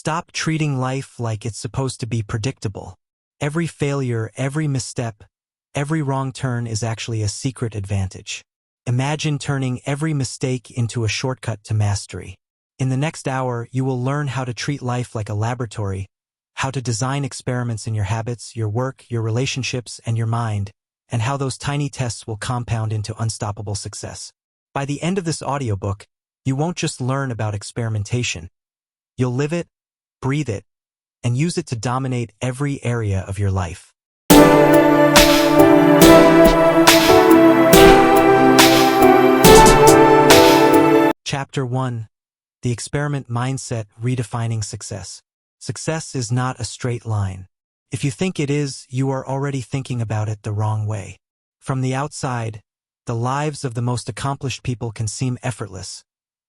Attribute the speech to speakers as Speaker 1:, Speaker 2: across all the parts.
Speaker 1: Stop treating life like it's supposed to be predictable. Every failure, every misstep, every wrong turn is actually a secret advantage. Imagine turning every mistake into a shortcut to mastery. In the next hour, you will learn how to treat life like a laboratory, how to design experiments in your habits, your work, your relationships, and your mind, and how those tiny tests will compound into unstoppable success. By the end of this audiobook, you won't just learn about experimentation. You'll live it, breathe it, and use it to dominate every area of your life. Chapter 1. The Experiment Mindset Redefining Success. Success is not a straight line. If you think it is, you are already thinking about it the wrong way. From the outside, the lives of the most accomplished people can seem effortless,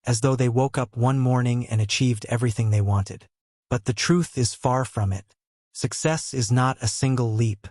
Speaker 1: as though they woke up one morning and achieved everything they wanted. But the truth is far from it. Success is not a single leap.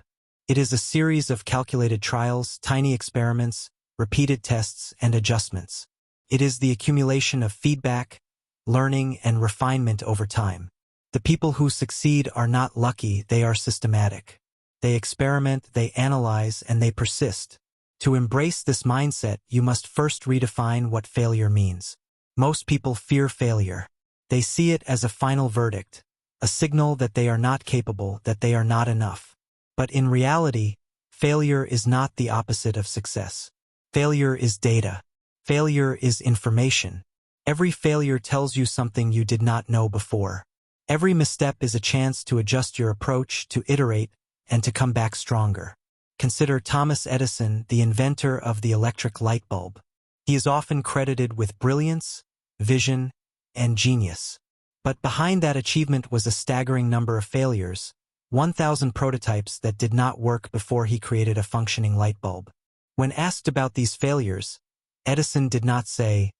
Speaker 1: It is a series of calculated trials, tiny experiments, repeated tests, and adjustments. It is the accumulation of feedback, learning, and refinement over time. The people who succeed are not lucky, they are systematic. They experiment, they analyze, and they persist. To embrace this mindset, you must first redefine what failure means. Most people fear failure. They see it as a final verdict, a signal that they are not capable, that they are not enough. But in reality, failure is not the opposite of success. Failure is data. Failure is information. Every failure tells you something you did not know before. Every misstep is a chance to adjust your approach, to iterate, and to come back stronger. Consider Thomas Edison, the inventor of the electric light bulb. He is often credited with brilliance, vision, and genius. But behind that achievement was a staggering number of failures, 1,000 prototypes that did not work before he created a functioning light bulb. When asked about these failures, Edison did not say,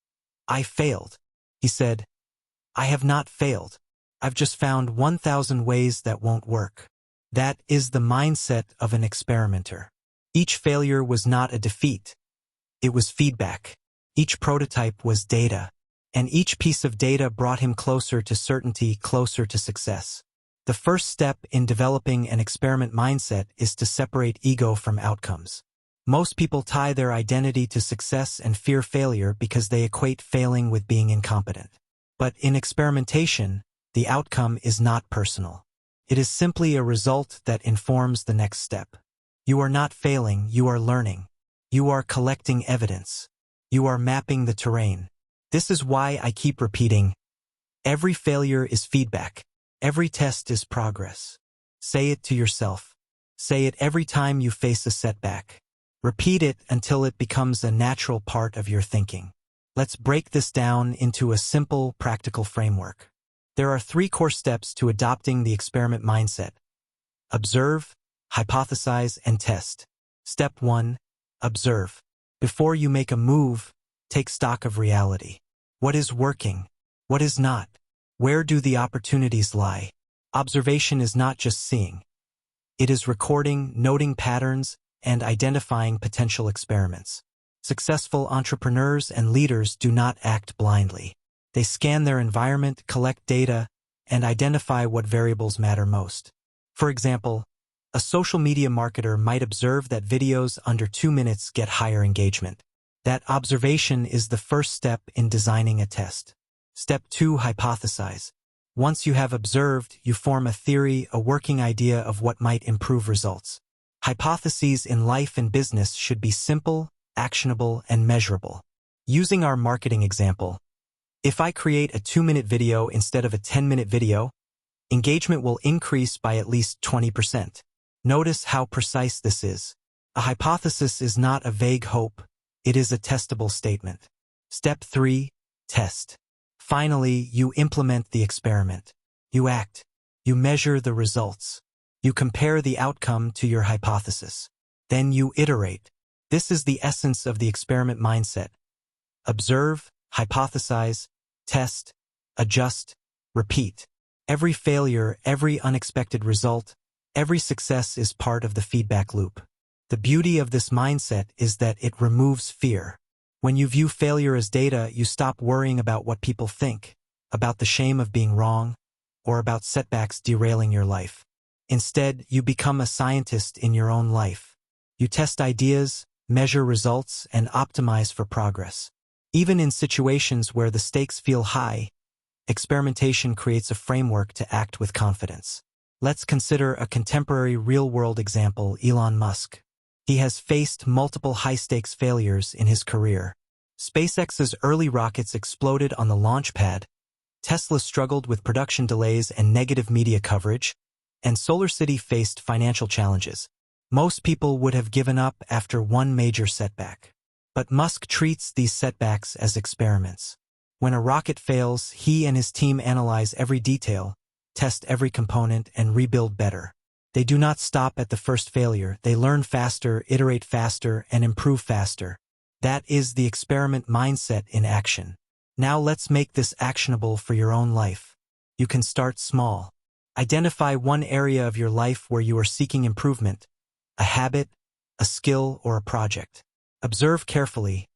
Speaker 1: "I failed." He said, "I have not failed. I've just found 1,000 ways that won't work." That is the mindset of an experimenter. Each failure was not a defeat. It was feedback. Each prototype was data. And each piece of data brought him closer to certainty, closer to success. The first step in developing an experiment mindset is to separate ego from outcomes. Most people tie their identity to success and fear failure because they equate failing with being incompetent. But in experimentation, the outcome is not personal. It is simply a result that informs the next step. You are not failing, you are learning. You are collecting evidence. You are mapping the terrain. This is why I keep repeating, every failure is feedback. Every test is progress. Say it to yourself. Say it every time you face a setback. Repeat it until it becomes a natural part of your thinking. Let's break this down into a simple, practical framework. There are 3 core steps to adopting the experiment mindset. Observe, hypothesize, and test. Step 1. Observe. Before you make a move, take stock of reality. What is working? What is not? Where do the opportunities lie? Observation is not just seeing. It is recording, noting patterns, and identifying potential experiments. Successful entrepreneurs and leaders do not act blindly. They scan their environment, collect data, and identify what variables matter most. For example, a social media marketer might observe that videos under 2 minutes get higher engagement. That observation is the first step in designing a test. Step 2. Hypothesize. Once you have observed, you form a theory, a working idea of what might improve results. Hypotheses in life and business should be simple, actionable, and measurable. Using our marketing example, if I create a 2-minute video instead of a 10-minute video, engagement will increase by at least 20%. Notice how precise this is. A hypothesis is not a vague hope. It is a testable statement. Step 3. Test. Finally, you implement the experiment. You act. You measure the results. You compare the outcome to your hypothesis. Then you iterate. This is the essence of the experiment mindset. Observe, hypothesize, test, adjust, repeat. Every failure, every unexpected result, every success is part of the feedback loop. The beauty of this mindset is that it removes fear. When you view failure as data, you stop worrying about what people think, about the shame of being wrong, or about setbacks derailing your life. Instead, you become a scientist in your own life. You test ideas, measure results, and optimize for progress. Even in situations where the stakes feel high, experimentation creates a framework to act with confidence. Let's consider a contemporary real-world example, Elon Musk. He has faced multiple high-stakes failures in his career. SpaceX's early rockets exploded on the launch pad, Tesla struggled with production delays and negative media coverage, and SolarCity faced financial challenges. Most people would have given up after one major setback. But Musk treats these setbacks as experiments. When a rocket fails, he and his team analyze every detail, test every component, and rebuild better. They do not stop at the first failure. They learn faster, iterate faster, and improve faster. That is the experiment mindset in action. Now let's make this actionable for your own life. You can start small. Identify one area of your life where you are seeking improvement, a habit, a skill, or a project. Observe carefully.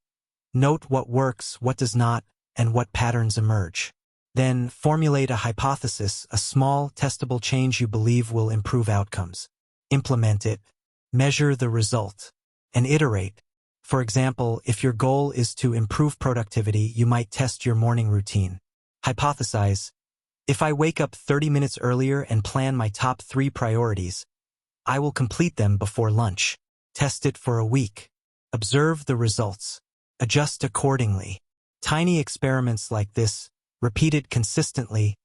Speaker 1: Note what works, what does not, and what patterns emerge. Then formulate a hypothesis, a small, testable change you believe will improve outcomes. Implement it, measure the result, and iterate. For example, if your goal is to improve productivity, you might test your morning routine. Hypothesize, if I wake up 30 minutes earlier and plan my top 3 priorities, I will complete them before lunch. Test it for a week. Observe the results. Adjust accordingly. Tiny experiments like this, repeated consistently,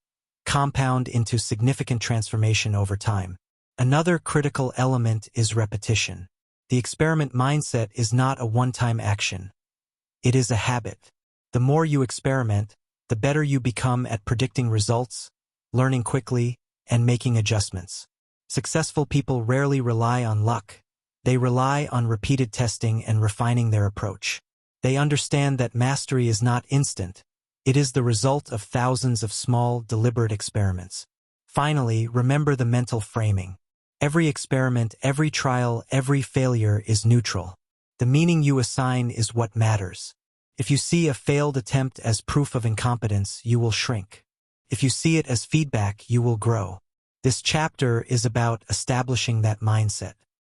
Speaker 1: compound into significant transformation over time. Another critical element is repetition. The experiment mindset is not a one-time action. It is a habit. The more you experiment, the better you become at predicting results, learning quickly, and making adjustments. Successful people rarely rely on luck. They rely on repeated testing and refining their approach. They understand that mastery is not instant. It is the result of thousands of small, deliberate experiments. Finally, remember the mental framing. Every experiment, every trial, every failure is neutral. The meaning you assign is what matters. If you see a failed attempt as proof of incompetence, you will shrink. If you see it as feedback, you will grow. This chapter is about establishing that mindset.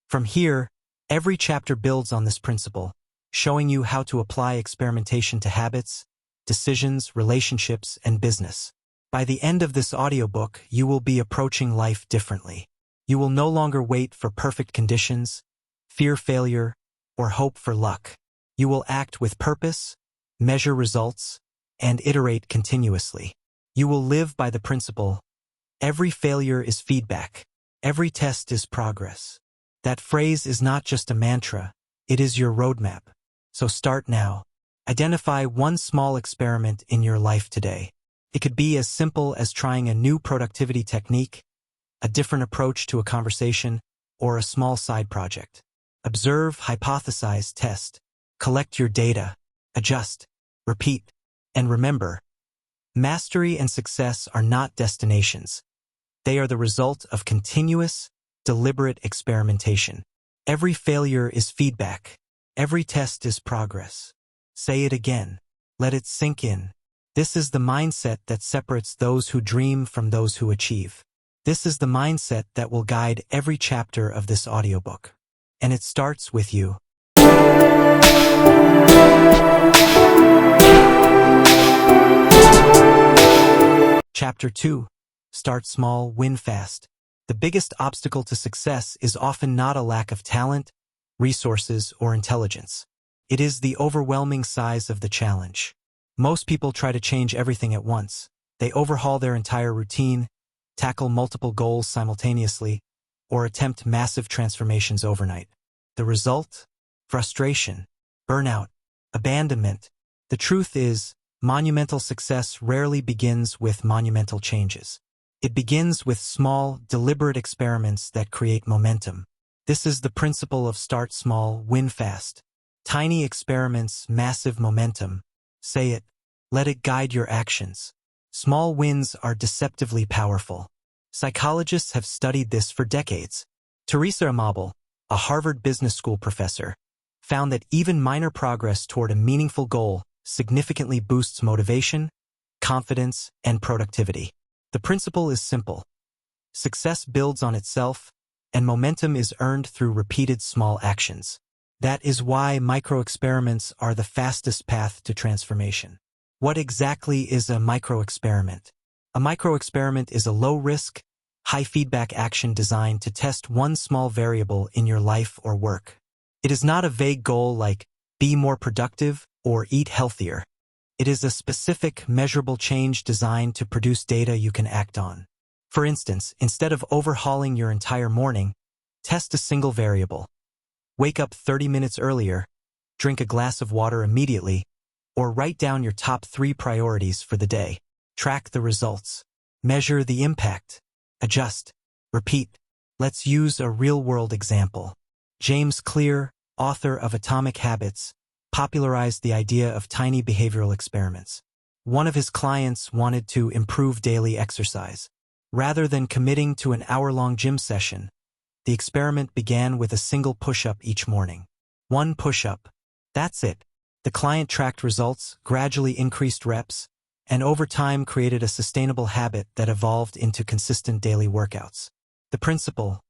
Speaker 1: From here, every chapter builds on this principle, showing you how to apply experimentation to habits, decisions, relationships, and business. By the end of this audiobook, you will be approaching life differently. You will no longer wait for perfect conditions, fear failure, or hope for luck. You will act with purpose, measure results, and iterate continuously. You will live by the principle, every failure is feedback, every test is progress. That phrase is not just a mantra, it is your roadmap. So start now. Identify one small experiment in your life today. It could be as simple as trying a new productivity technique, a different approach to a conversation, or a small side project. Observe, hypothesize, test. Collect your data. Adjust. Repeat. And remember, mastery and success are not destinations. They are the result of continuous, deliberate experimentation. Every failure is feedback. Every test is progress. Say it again. Let it sink in. This is the mindset that separates those who dream from those who achieve. This is the mindset that will guide every chapter of this audiobook. And it starts with you. Chapter 2. Start small, win fast. The biggest obstacle to success is often not a lack of talent, resources, or intelligence. It is the overwhelming size of the challenge. Most people try to change everything at once. They overhaul their entire routine, tackle multiple goals simultaneously, or attempt massive transformations overnight. The result? Frustration, burnout, abandonment. The truth is, monumental success rarely begins with monumental changes. It begins with small, deliberate experiments that create momentum. This is the principle of start small, win fast. Tiny experiments, massive momentum. Say it. Let it guide your actions. Small wins are deceptively powerful. Psychologists have studied this for decades. Teresa Amabile, a Harvard Business School professor, found that even minor progress toward a meaningful goal significantly boosts motivation, confidence, and productivity. The principle is simple. Success builds on itself, and momentum is earned through repeated small actions. That is why micro-experiments are the fastest path to transformation. What exactly is a micro-experiment? A micro-experiment is a low-risk, high-feedback action designed to test one small variable in your life or work. It is not a vague goal like, be more productive or eat healthier. It is a specific, measurable change designed to produce data you can act on. For instance, instead of overhauling your entire morning, test a single variable. Wake up 30 minutes earlier, drink a glass of water immediately, or write down your top 3 priorities for the day. Track the results. Measure the impact. Adjust. Repeat. Let's use a real-world example. James Clear, author of Atomic Habits, popularized the idea of tiny behavioral experiments. One of his clients wanted to improve daily exercise. Rather than committing to an hour-long gym session, the experiment began with a single push-up each morning. 1 push-up. That's it. The client tracked results, gradually increased reps, and over time created a sustainable habit that evolved into consistent daily workouts. The principle: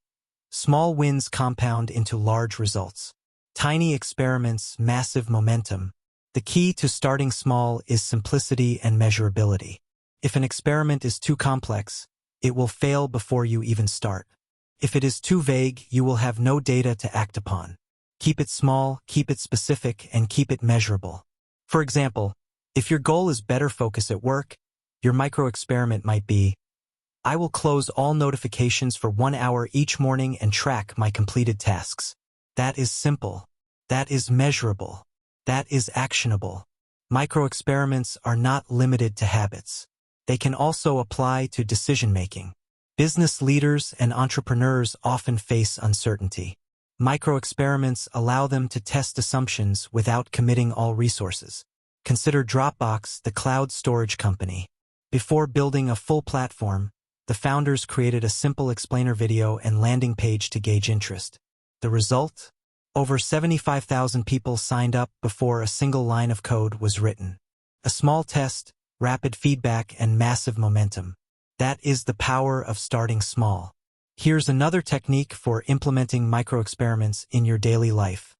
Speaker 1: small wins compound into large results. Tiny experiments, massive momentum. The key to starting small is simplicity and measurability. If an experiment is too complex, it will fail before you even start. If it is too vague, you will have no data to act upon. Keep it small, keep it specific, and keep it measurable. For example, if your goal is better focus at work, your micro-experiment might be, I will close all notifications for 1 hour each morning and track my completed tasks. That is simple. That is measurable. That is actionable. Micro-experiments are not limited to habits. They can also apply to decision-making. Business leaders and entrepreneurs often face uncertainty. Micro-experiments allow them to test assumptions without committing all resources. Consider Dropbox, the cloud storage company. Before building a full platform, the founders created a simple explainer video and landing page to gauge interest. The result? Over 75,000 people signed up before a single line of code was written. A small test, rapid feedback, and massive momentum. That is the power of starting small. Here's another technique for implementing micro-experiments in your daily life.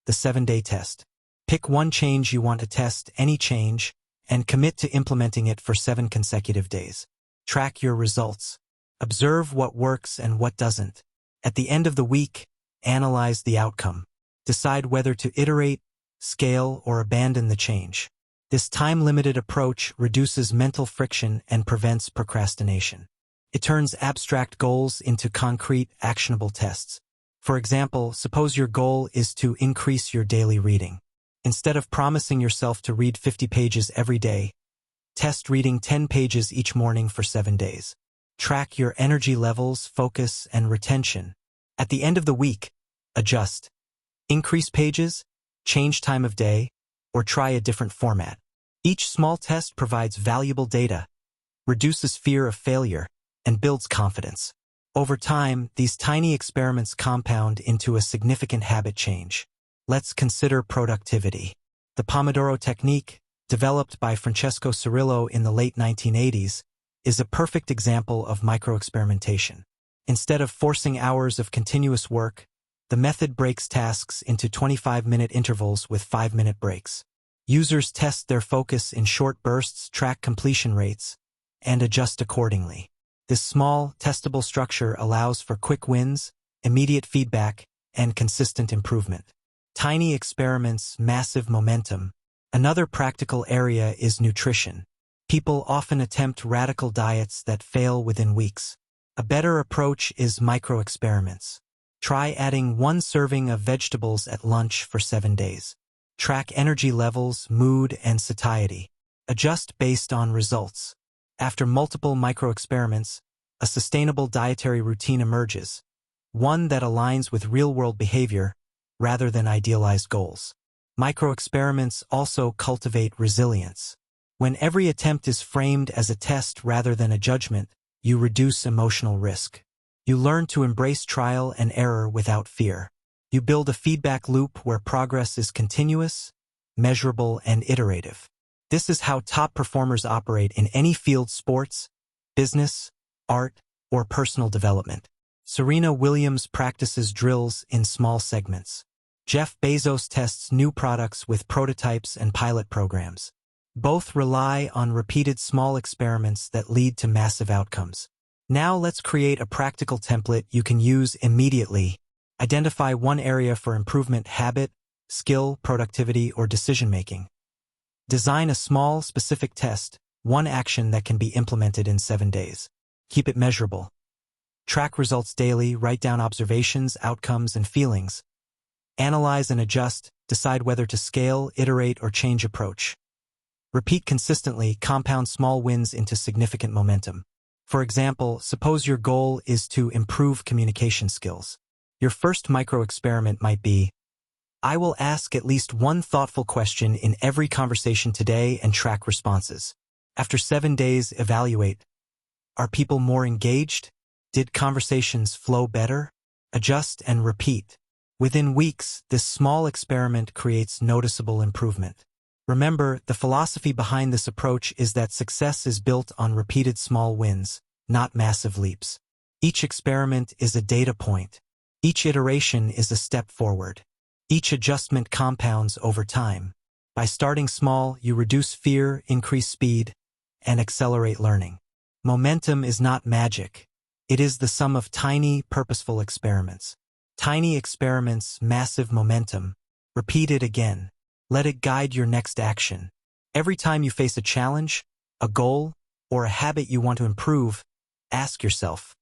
Speaker 1: The 7-day test. Pick one change you want to test, any change, and commit to implementing it for 7 consecutive days. Track your results. Observe what works and what doesn't. At the end of the week, analyze the outcome. Decide whether to iterate, scale, or abandon the change. This time-limited approach reduces mental friction and prevents procrastination. It turns abstract goals into concrete, actionable tests. For example, suppose your goal is to increase your daily reading. Instead of promising yourself to read 50 pages every day, test reading 10 pages each morning for 7 days. Track your energy levels, focus, and retention. At the end of the week, adjust. Increase pages, change time of day, or try a different format. Each small test provides valuable data, reduces fear of failure, and builds confidence. Over time, these tiny experiments compound into a significant habit change. Let's consider productivity. The Pomodoro technique, developed by Francesco Cirillo in the late 1980s, is a perfect example of micro-experimentation. Instead of forcing hours of continuous work, the method breaks tasks into 25-minute intervals with 5-minute breaks. Users test their focus in short bursts, track completion rates, and adjust accordingly. This small, testable structure allows for quick wins, immediate feedback, and consistent improvement. Tiny experiments, massive momentum. Another practical area is nutrition. People often attempt radical diets that fail within weeks. A better approach is micro-experiments. Try adding 1 serving of vegetables at lunch for 7 days. Track energy levels, mood, and satiety. Adjust based on results. After multiple micro-experiments, a sustainable dietary routine emerges, one that aligns with real-world behavior rather than idealized goals. Micro-experiments also cultivate resilience. When every attempt is framed as a test rather than a judgment, you reduce emotional risk. You learn to embrace trial and error without fear. You build a feedback loop where progress is continuous, measurable, and iterative. This is how top performers operate in any field: sports, business, art, or personal development. Serena Williams practices drills in small segments. Jeff Bezos tests new products with prototypes and pilot programs. Both rely on repeated small experiments that lead to massive outcomes. Now let's create a practical template you can use immediately. Identify one area for improvement: habit, skill, productivity, or decision-making. Design a small, specific test, one action that can be implemented in 7 days. Keep it measurable. Track results daily, write down observations, outcomes, and feelings. Analyze and adjust, decide whether to scale, iterate, or change approach. Repeat consistently, compound small wins into significant momentum. For example, suppose your goal is to improve communication skills. Your first micro-experiment might be, I will ask at least one thoughtful question in every conversation today and track responses. After 7 days, evaluate. Are people more engaged? Did conversations flow better? Adjust and repeat. Within weeks, this small experiment creates noticeable improvement. Remember, the philosophy behind this approach is that success is built on repeated small wins, not massive leaps. Each experiment is a data point. Each iteration is a step forward. Each adjustment compounds over time. By starting small, you reduce fear, increase speed, and accelerate learning. Momentum is not magic. It is the sum of tiny, purposeful experiments. Tiny experiments, massive momentum. Repeat it again. Let it guide your next action. Every time you face a challenge, a goal, or a habit you want to improve, ask yourself,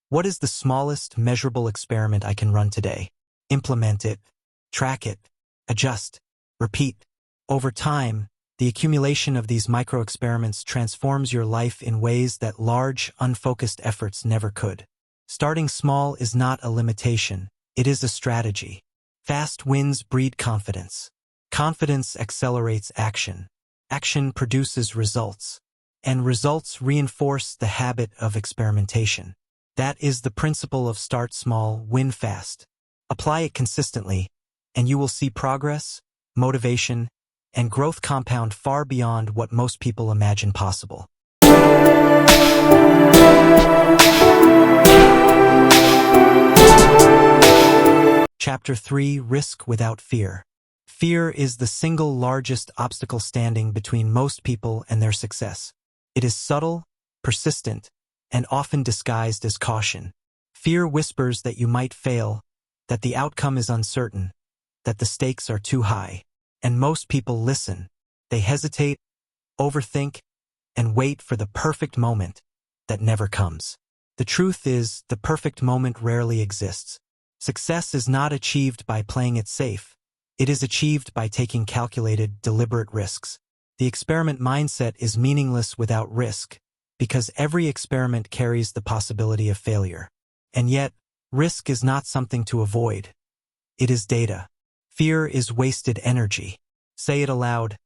Speaker 1: what is the smallest measurable experiment I can run today? Implement it, track it, adjust, repeat. Over time, the accumulation of these micro-experiments transforms your life in ways that large, unfocused efforts never could. Starting small is not a limitation, it is a strategy. Fast wins breed confidence. Confidence accelerates action. Action produces results. And results reinforce the habit of experimentation. That is the principle of start small, win fast. Apply it consistently, and you will see progress, motivation, and growth compound far beyond what most people imagine possible. Chapter 3: Risk without fear. Fear is the single largest obstacle standing between most people and their success. It is subtle, persistent, and often disguised as caution. Fear whispers that you might fail, that the outcome is uncertain, that the stakes are too high. And most people listen. They hesitate, overthink, and wait for the perfect moment that never comes. The truth is, the perfect moment rarely exists. Success is not achieved by playing it safe. It is achieved by taking calculated, deliberate risks. The experiment mindset is meaningless without risk, because every experiment carries the possibility of failure. And yet, risk is not something to avoid. It is data. Fear is wasted energy. Say it aloud.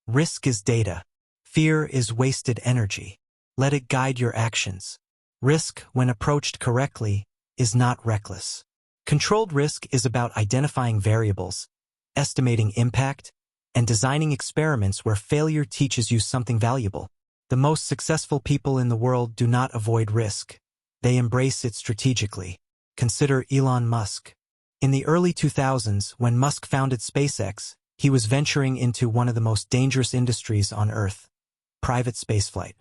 Speaker 1: Risk is data. Fear is wasted energy. Let it guide your actions. Risk, when approached correctly, is not reckless. Controlled risk is about identifying variables, estimating impact, and designing experiments where failure teaches you something valuable. The most successful people in the world do not avoid risk. They embrace it strategically. Consider Elon Musk. In the early 2000s, when Musk founded SpaceX, he was venturing into one of the most dangerous industries on Earth: private spaceflight.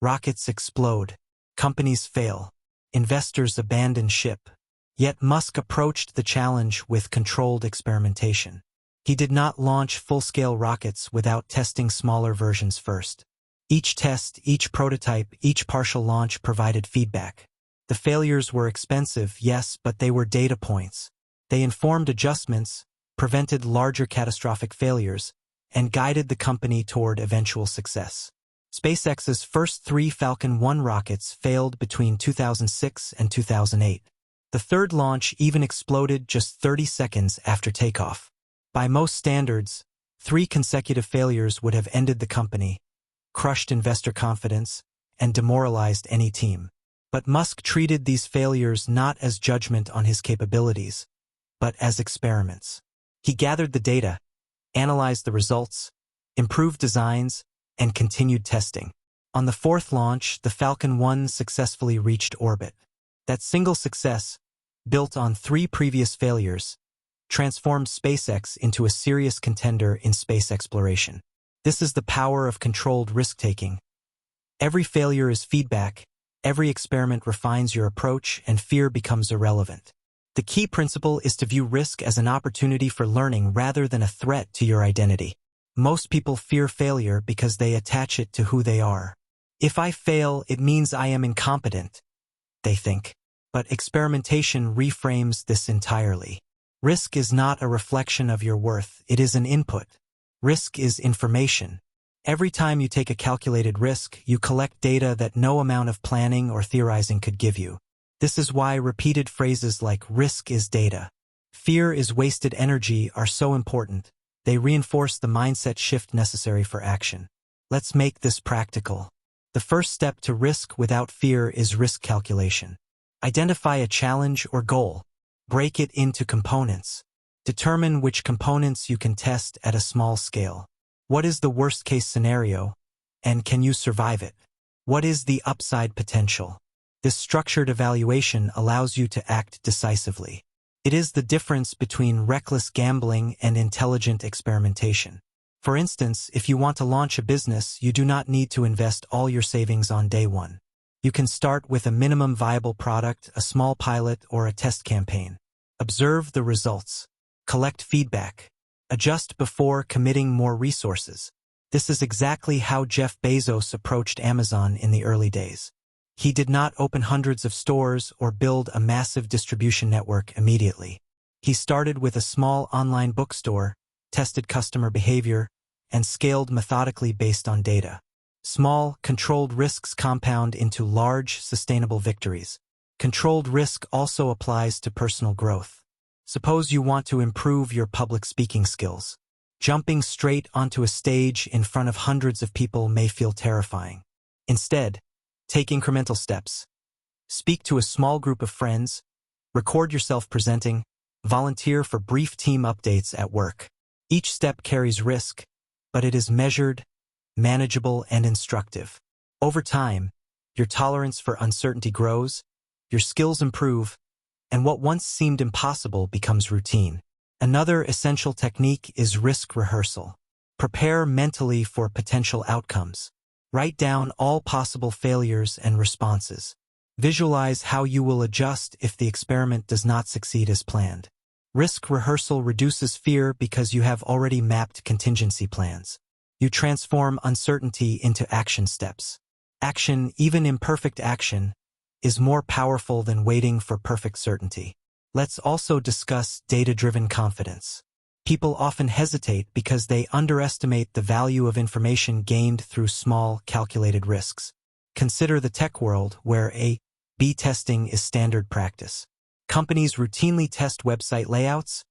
Speaker 1: Rockets explode. Companies fail. Investors abandon ship. Yet Musk approached the challenge with controlled experimentation. He did not launch full-scale rockets without testing smaller versions first. Each test, each prototype, each partial launch provided feedback. The failures were expensive, yes, but they were data points. They informed adjustments, prevented larger catastrophic failures, and guided the company toward eventual success. SpaceX's first 3 Falcon 1 rockets failed between 2006 and 2008. The third launch even exploded just 30 seconds after takeoff. By most standards, 3 consecutive failures would have ended the company, crushed investor confidence, and demoralized any team. But Musk treated these failures not as judgment on his capabilities, but as experiments. He gathered the data, analyzed the results, improved designs, and continued testing. On the fourth launch, the Falcon 1 successfully reached orbit. That single success, built on 3 previous failures, transformed SpaceX into a serious contender in space exploration. This is the power of controlled risk-taking. Every failure is feedback, every experiment refines your approach, and fear becomes irrelevant. The key principle is to view risk as an opportunity for learning rather than a threat to your identity. Most people fear failure because they attach it to who they are. If I fail, it means I am incompetent, they think. But experimentation reframes this entirely. Risk is not a reflection of your worth, it is an input. Risk is information. Every time you take a calculated risk, you collect data that no amount of planning or theorizing could give you. This is why repeated phrases like risk is data, fear is wasted energy are so important. They reinforce the mindset shift necessary for action. Let's make this practical. The first step to risk without fear is risk calculation. Identify a challenge or goal. Break it into components. Determine which components you can test at a small scale. What is the worst-case scenario, and can you survive it? What is the upside potential? This structured evaluation allows you to act decisively. It is the difference between reckless gambling and intelligent experimentation. For instance, if you want to launch a business, you do not need to invest all your savings on day one. You can start with a minimum viable product, a small pilot, or a test campaign. Observe the results. Collect feedback. Adjust before committing more resources. This is exactly how Jeff Bezos approached Amazon in the early days. He did not open hundreds of stores or build a massive distribution network immediately. He started with a small online bookstore, tested customer behavior, and scaled methodically based on data. Small, controlled risks compound into large, sustainable victories. Controlled risk also applies to personal growth. Suppose you want to improve your public speaking skills. Jumping straight onto a stage in front of hundreds of people may feel terrifying. Instead, take incremental steps. Speak to a small group of friends, record yourself presenting, volunteer for brief team updates at work. Each step carries risk, but it is measured, manageable, and instructive. Over time, your tolerance for uncertainty grows, your skills improve, and what once seemed impossible becomes routine. Another essential technique is risk rehearsal. Prepare mentally for potential outcomes. Write down all possible failures and responses. Visualize how you will adjust if the experiment does not succeed as planned. Risk rehearsal reduces fear because you have already mapped contingency plans. You transform uncertainty into action steps. Action, even imperfect action, is more powerful than waiting for perfect certainty. Let's also discuss data-driven confidence. People often hesitate because they underestimate the value of information gained through small, calculated risks. Consider the tech world, where A/B testing is standard practice. Companies routinely test website layouts,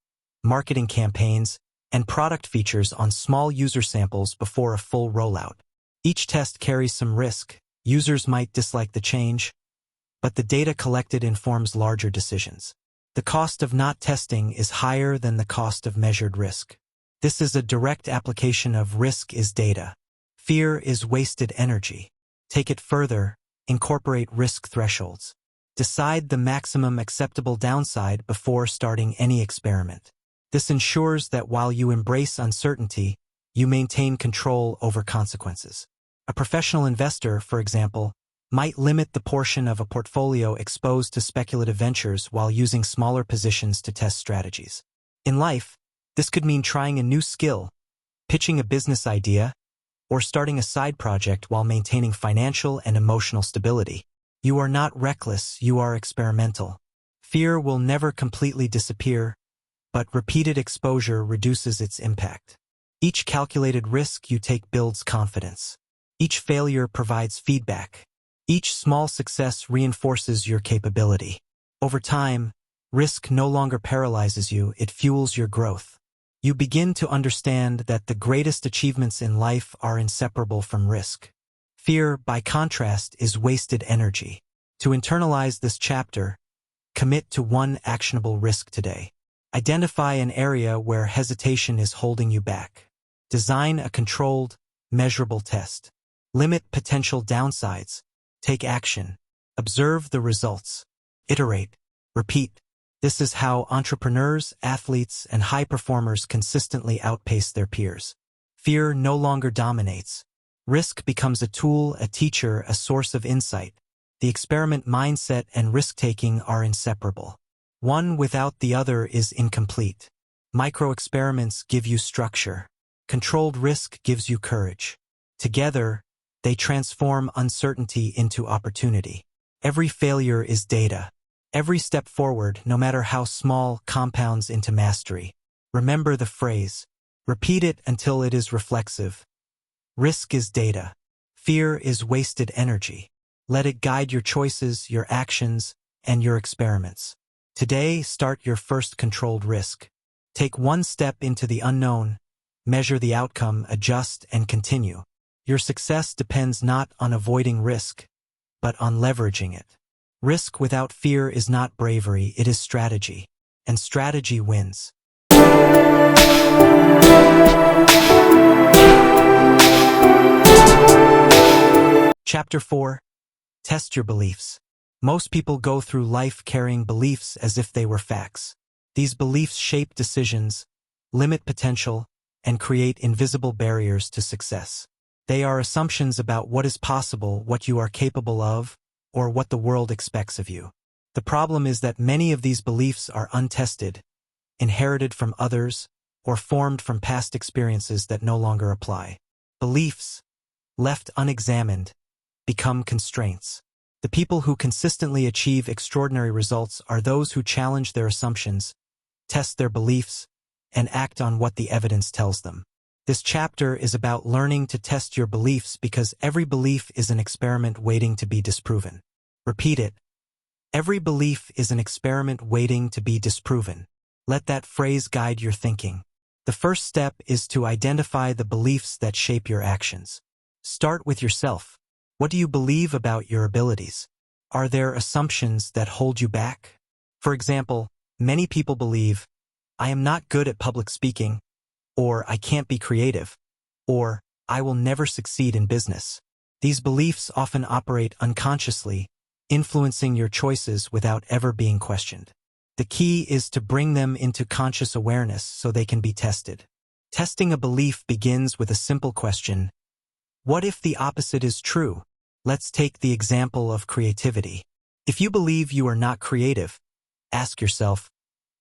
Speaker 1: marketing campaigns, and product features on small user samples before a full rollout. Each test carries some risk. Users might dislike the change, but the data collected informs larger decisions. The cost of not testing is higher than the cost of measured risk. This is a direct application of risk is data. Fear is wasted energy. Take it further, incorporate risk thresholds. Decide the maximum acceptable downside before starting any experiment. This ensures that while you embrace uncertainty, you maintain control over consequences. A professional investor, for example, might limit the portion of a portfolio exposed to speculative ventures while using smaller positions to test strategies. In life, this could mean trying a new skill, pitching a business idea, or starting a side project while maintaining financial and emotional stability. You are not reckless, you are experimental. Fear will never completely disappear, but repeated exposure reduces its impact. Each calculated risk you take builds confidence. Each failure provides feedback. Each small success reinforces your capability. Over time, risk no longer paralyzes you, it fuels your growth. You begin to understand that the greatest achievements in life are inseparable from risk. Fear, by contrast, is wasted energy. To internalize this chapter, commit to one actionable risk today. Identify an area where hesitation is holding you back. Design a controlled, measurable test. Limit potential downsides. Take action. Observe the results. Iterate. Repeat. This is how entrepreneurs, athletes, and high performers consistently outpace their peers. Fear no longer dominates. Risk becomes a tool, a teacher, a source of insight. The experiment mindset and risk-taking are inseparable. One without the other is incomplete. Micro-experiments give you structure. Controlled risk gives you courage. Together, they transform uncertainty into opportunity. Every failure is data. Every step forward, no matter how small, compounds into mastery. Remember the phrase. Repeat it until it is reflexive. Risk is data. Fear is wasted energy. Let it guide your choices, your actions, and your experiments. Today, start your first controlled risk. Take one step into the unknown, measure the outcome, adjust, and continue. Your success depends not on avoiding risk, but on leveraging it. Risk without fear is not bravery, it is strategy. And strategy wins. Chapter 4. Test your beliefs. Most people go through life carrying beliefs as if they were facts. These beliefs shape decisions, limit potential, and create invisible barriers to success. They are assumptions about what is possible, what you are capable of, or what the world expects of you. The problem is that many of these beliefs are untested, inherited from others, or formed from past experiences that no longer apply. Beliefs, left unexamined, become constraints. The people who consistently achieve extraordinary results are those who challenge their assumptions, test their beliefs, and act on what the evidence tells them. This chapter is about learning to test your beliefs because every belief is an experiment waiting to be disproven. Repeat it. Every belief is an experiment waiting to be disproven. Let that phrase guide your thinking. The first step is to identify the beliefs that shape your actions. Start with yourself. What do you believe about your abilities? Are there assumptions that hold you back? For example, many people believe, I am not good at public speaking, or I can't be creative, or I will never succeed in business. These beliefs often operate unconsciously, influencing your choices without ever being questioned. The key is to bring them into conscious awareness so they can be tested. Testing a belief begins with a simple question. What if the opposite is true? Let's take the example of creativity. If you believe you are not creative, ask yourself,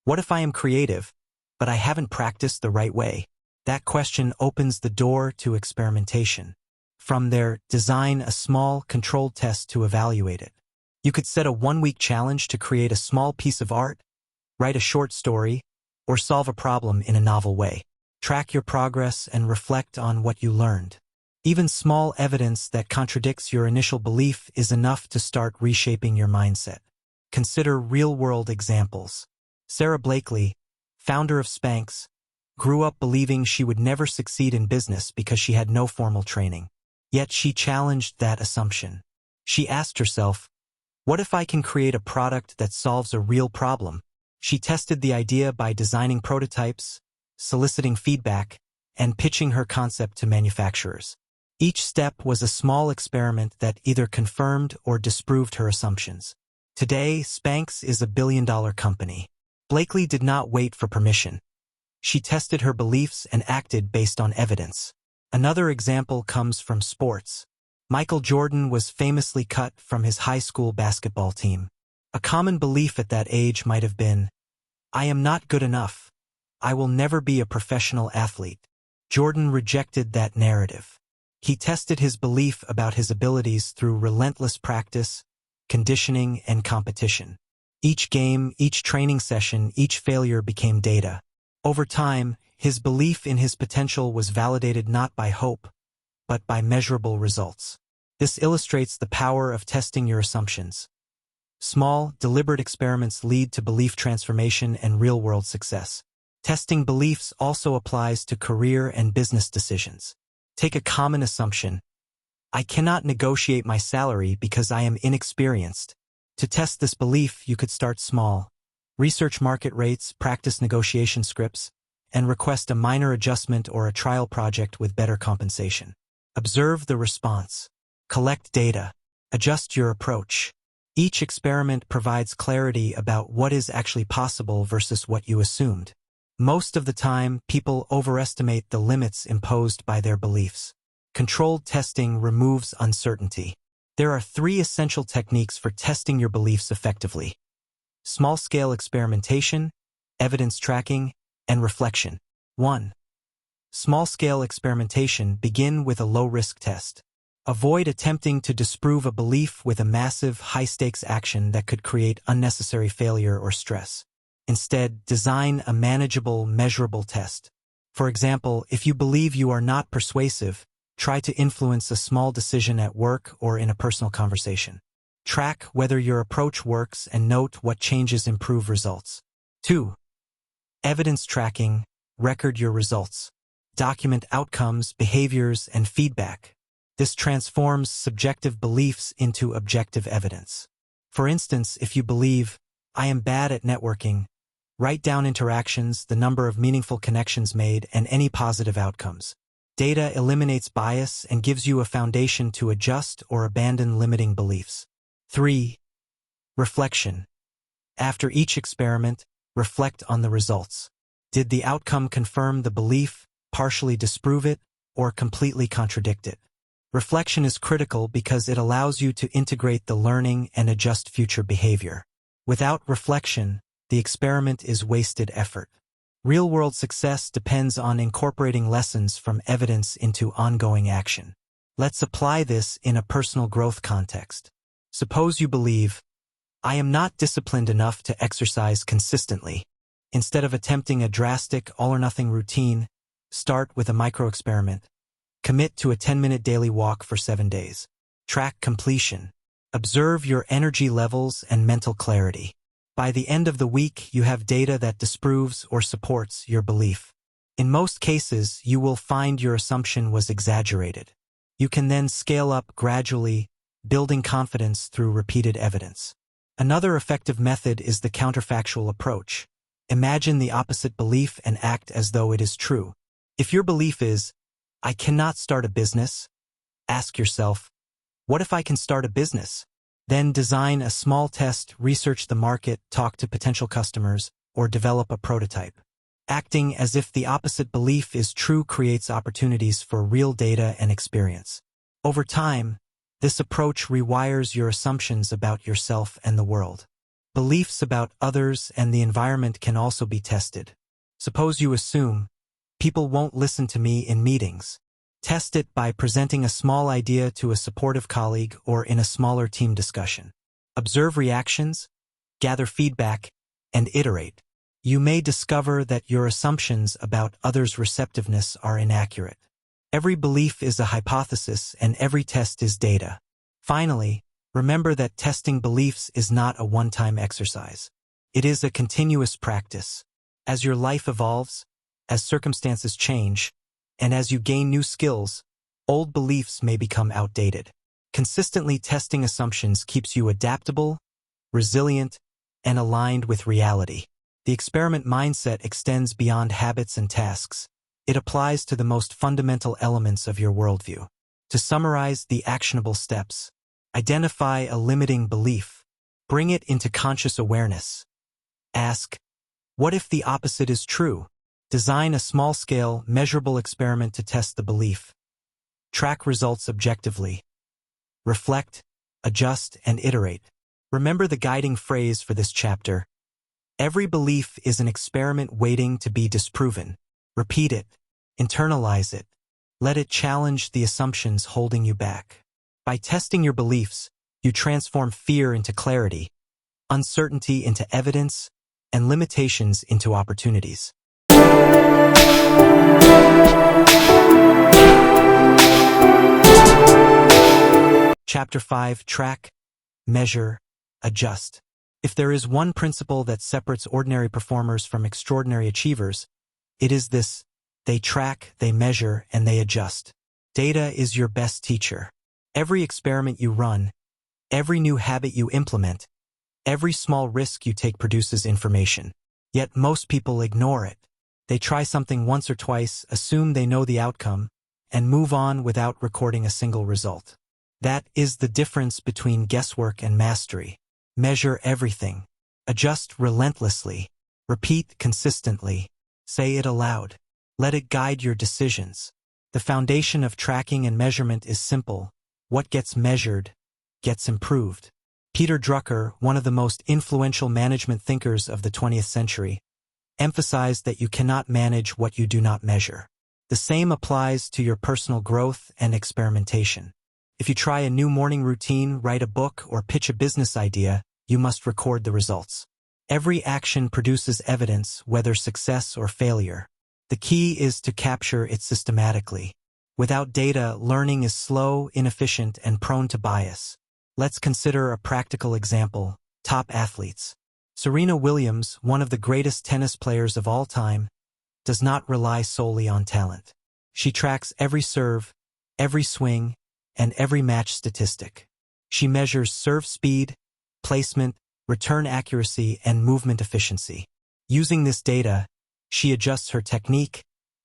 Speaker 1: what if I am creative, but I haven't practiced the right way? That question opens the door to experimentation. From there, design a small, controlled test to evaluate it. You could set a one-week challenge to create a small piece of art, write a short story, or solve a problem in a novel way. Track your progress and reflect on what you learned. Even small evidence that contradicts your initial belief is enough to start reshaping your mindset. Consider real-world examples. Sarah Blakely, founder of Spanx, grew up believing she would never succeed in business because she had no formal training. Yet she challenged that assumption. She asked herself, what if I can create a product that solves a real problem? She tested the idea by designing prototypes, soliciting feedback, and pitching her concept to manufacturers. Each step was a small experiment that either confirmed or disproved her assumptions. Today, Spanx is a billion-dollar company. Blakely did not wait for permission. She tested her beliefs and acted based on evidence. Another example comes from sports. Michael Jordan was famously cut from his high school basketball team. A common belief at that age might have been, I am not good enough. I will never be a professional athlete. Jordan rejected that narrative. He tested his belief about his abilities through relentless practice, conditioning, and competition. Each game, each training session, each failure became data. Over time, his belief in his potential was validated not by hope, but by measurable results. This illustrates the power of testing your assumptions. Small, deliberate experiments lead to belief transformation and real-world success. Testing beliefs also applies to career and business decisions. Take a common assumption. I cannot negotiate my salary because I am inexperienced. To test this belief, you could start small. Research market rates, practice negotiation scripts, and request a minor adjustment or a trial project with better compensation. Observe the response. Collect data. Adjust your approach. Each experiment provides clarity about what is actually possible versus what you assumed. Most of the time, people overestimate the limits imposed by their beliefs. Controlled testing removes uncertainty. There are 3 essential techniques for testing your beliefs effectively: small-scale experimentation, evidence tracking, and reflection. 1. Small-scale experimentation. Begin with a low-risk test. Avoid attempting to disprove a belief with a massive, high-stakes action that could create unnecessary failure or stress. Instead, design a manageable, measurable test. For example, if you believe you are not persuasive, try to influence a small decision at work or in a personal conversation. Track whether your approach works and note what changes improve results. 2. Evidence tracking. Record your results. Document outcomes, behaviors, and feedback. This transforms subjective beliefs into objective evidence. For instance, if you believe, "I am bad at networking," write down interactions, the number of meaningful connections made, and any positive outcomes. Data eliminates bias and gives you a foundation to adjust or abandon limiting beliefs. 3. Reflection. After each experiment, reflect on the results. Did the outcome confirm the belief, partially disprove it, or completely contradict it? Reflection is critical because it allows you to integrate the learning and adjust future behavior. Without reflection, the experiment is wasted effort. Real-world success depends on incorporating lessons from evidence into ongoing action. Let's apply this in a personal growth context. Suppose you believe, "I am not disciplined enough to exercise consistently." Instead of attempting a drastic all-or-nothing routine, start with a micro-experiment. Commit to a 10-minute daily walk for 7 days. Track completion. Observe your energy levels and mental clarity. By the end of the week, you have data that disproves or supports your belief. In most cases, you will find your assumption was exaggerated. You can then scale up gradually, building confidence through repeated evidence. Another effective method is the counterfactual approach. Imagine the opposite belief and act as though it is true. If your belief is, "I cannot start a business," ask yourself, "What if I can start a business?" Then design a small test, research the market, talk to potential customers, or develop a prototype. Acting as if the opposite belief is true creates opportunities for real data and experience. Over time, this approach rewires your assumptions about yourself and the world. Beliefs about others and the environment can also be tested. Suppose you assume, "People won't listen to me in meetings." Test it by presenting a small idea to a supportive colleague or in a smaller team discussion. Observe reactions, gather feedback, and iterate. You may discover that your assumptions about others' receptiveness are inaccurate. Every belief is a hypothesis and every test is data. Finally, remember that testing beliefs is not a one-time exercise. It is a continuous practice. As your life evolves, as circumstances change, and as you gain new skills, old beliefs may become outdated. Consistently testing assumptions keeps you adaptable, resilient, and aligned with reality. The experiment mindset extends beyond habits and tasks. It applies to the most fundamental elements of your worldview. To summarize the actionable steps, identify a limiting belief. Bring it into conscious awareness. Ask, "What if the opposite is true?" Design a small-scale, measurable experiment to test the belief. Track results objectively. Reflect, adjust, and iterate. Remember the guiding phrase for this chapter. Every belief is an experiment waiting to be disproven. Repeat it. Internalize it. Let it challenge the assumptions holding you back. By testing your beliefs, you transform fear into clarity, uncertainty into evidence, and limitations into opportunities. Chapter 5. Track, measure, adjust. If there is one principle that separates ordinary performers from extraordinary achievers, it is this: they track, they measure, and they adjust. Data is your best teacher. Every experiment you run, every new habit you implement, every small risk you take produces information. Yet most people ignore it. They try something once or twice, assume they know the outcome, and move on without recording a single result. That is the difference between guesswork and mastery. Measure everything. Adjust relentlessly. Repeat consistently. Say it aloud. Let it guide your decisions. The foundation of tracking and measurement is simple. What gets measured gets improved. Peter Drucker, one of the most influential management thinkers of the 20th century, emphasized that you cannot manage what you do not measure. The same applies to your personal growth and experimentation. If you try a new morning routine, write a book, or pitch a business idea, you must record the results. Every action produces evidence, whether success or failure. The key is to capture it systematically. Without data, learning is slow, inefficient, and prone to bias. Let's consider a practical example: top athletes. Serena Williams, one of the greatest tennis players of all time, does not rely solely on talent. She tracks every serve, every swing, and every match statistic. She measures serve speed, placement, return accuracy, and movement efficiency. Using this data, she adjusts her technique,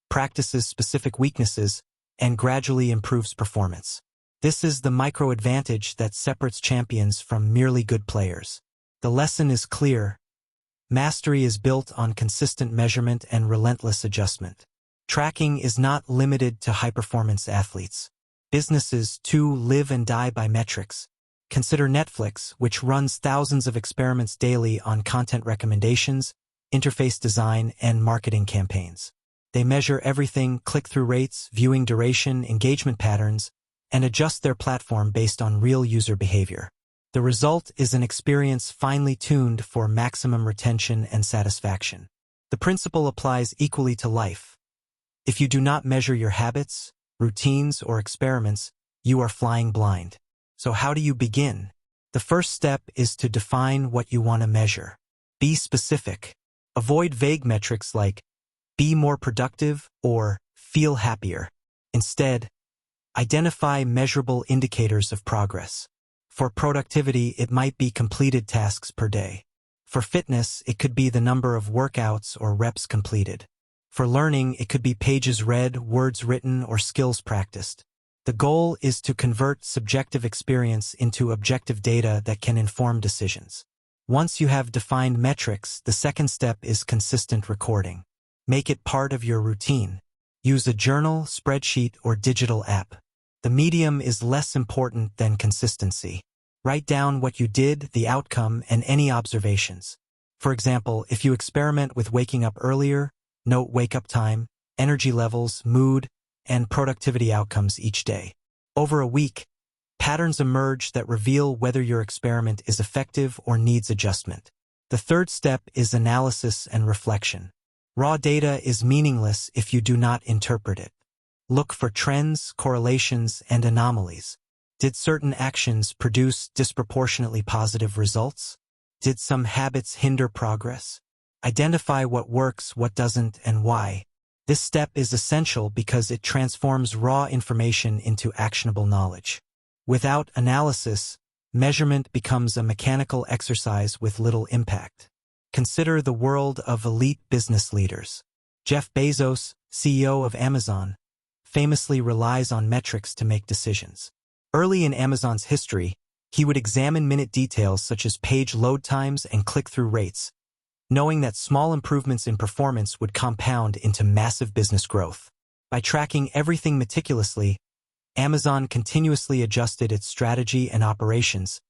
Speaker 1: practices specific weaknesses, and gradually improves performance. This is the micro-advantage that separates champions from merely good players. The lesson is clear. Mastery is built on consistent measurement and relentless adjustment. Tracking is not limited to high-performance athletes. Businesses, too, live and die by metrics. Consider Netflix, which runs thousands of experiments daily on content recommendations, interface design, and marketing campaigns. They measure everything: click-through rates, viewing duration, engagement patterns, and adjust their platform based on real user behavior. The result is an experience finely tuned for maximum retention and satisfaction. The principle applies equally to life. If you do not measure your habits, routines, or experiments, you are flying blind. So how do you begin? The first step is to define what you want to measure. Be specific. Avoid vague metrics like "be more productive" or "feel happier." Instead, identify measurable indicators of progress. For productivity, it might be completed tasks per day. For fitness, it could be the number of workouts or reps completed. For learning, it could be pages read, words written, or skills practiced. The goal is to convert subjective experience into objective data that can inform decisions. Once you have defined metrics, the second step is consistent recording. Make it part of your routine. Use a journal, spreadsheet, or digital app. The medium is less important than consistency. Write down what you did, the outcome, and any observations. For example, if you experiment with waking up earlier, note wake-up time, energy levels, mood, and productivity outcomes each day. Over a week, patterns emerge that reveal whether your experiment is effective or needs adjustment. The third step is analysis and reflection. Raw data is meaningless if you do not interpret it. Look for trends, correlations, and anomalies. Did certain actions produce disproportionately positive results? Did some habits hinder progress? Identify what works, what doesn't, and why. This step is essential because it transforms raw information into actionable knowledge. Without analysis, measurement becomes a mechanical exercise with little impact. Consider the world of elite business leaders. Jeff Bezos, CEO of Amazon, famously relies on metrics to make decisions. Early in Amazon's history, he would examine minute details such as page load times and click-through rates, knowing that small improvements in performance would compound into massive business growth. By tracking everything meticulously, Amazon continuously adjusted its strategy and operations,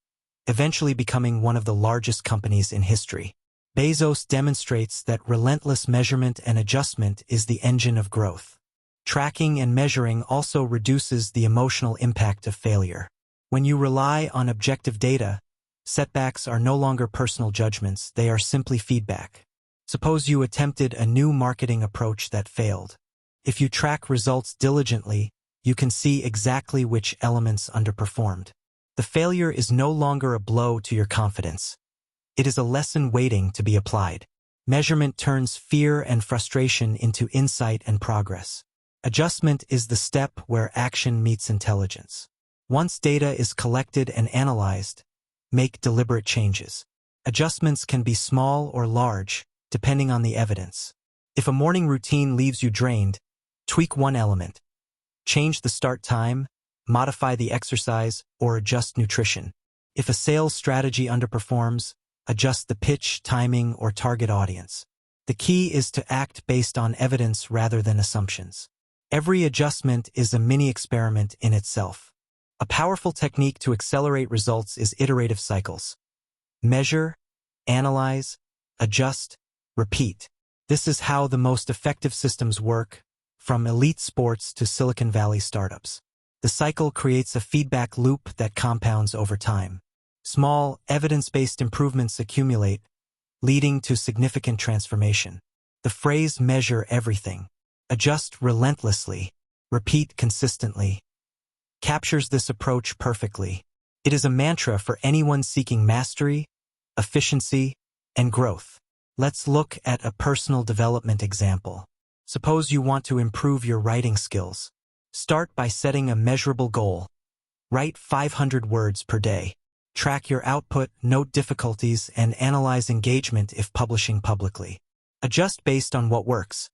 Speaker 1: eventually becoming one of the largest companies in history. Bezos demonstrates that relentless measurement and adjustment is the engine of growth. Tracking and measuring also reduces the emotional impact of failure. When you rely on objective data, setbacks are no longer personal judgments, they are simply feedback. Suppose you attempted a new marketing approach that failed. If you track results diligently, you can see exactly which elements underperformed. The failure is no longer a blow to your confidence. It is a lesson waiting to be applied. Measurement turns fear and frustration into insight and progress. Adjustment is the step where action meets intelligence. Once data is collected and analyzed, make deliberate changes. Adjustments can be small or large, depending on the evidence. If a morning routine leaves you drained, tweak one element. Change the start time, modify the exercise, or adjust nutrition. If a sales strategy underperforms, adjust the pitch, timing, or target audience. The key is to act based on evidence rather than assumptions. Every adjustment is a mini-experiment in itself. A powerful technique to accelerate results is iterative cycles. Measure, analyze, adjust, repeat. This is how the most effective systems work, from elite sports to Silicon Valley startups. The cycle creates a feedback loop that compounds over time. Small, evidence-based improvements accumulate, leading to significant transformation. The phrase "measure everything, adjust relentlessly, repeat consistently" captures this approach perfectly. It is a mantra for anyone seeking mastery, efficiency, and growth. Let's look at a personal development example. Suppose you want to improve your writing skills. Start by setting a measurable goal. Write 500 words per day. Track your output, note difficulties, and analyze engagement if publishing publicly. Adjust based on what works.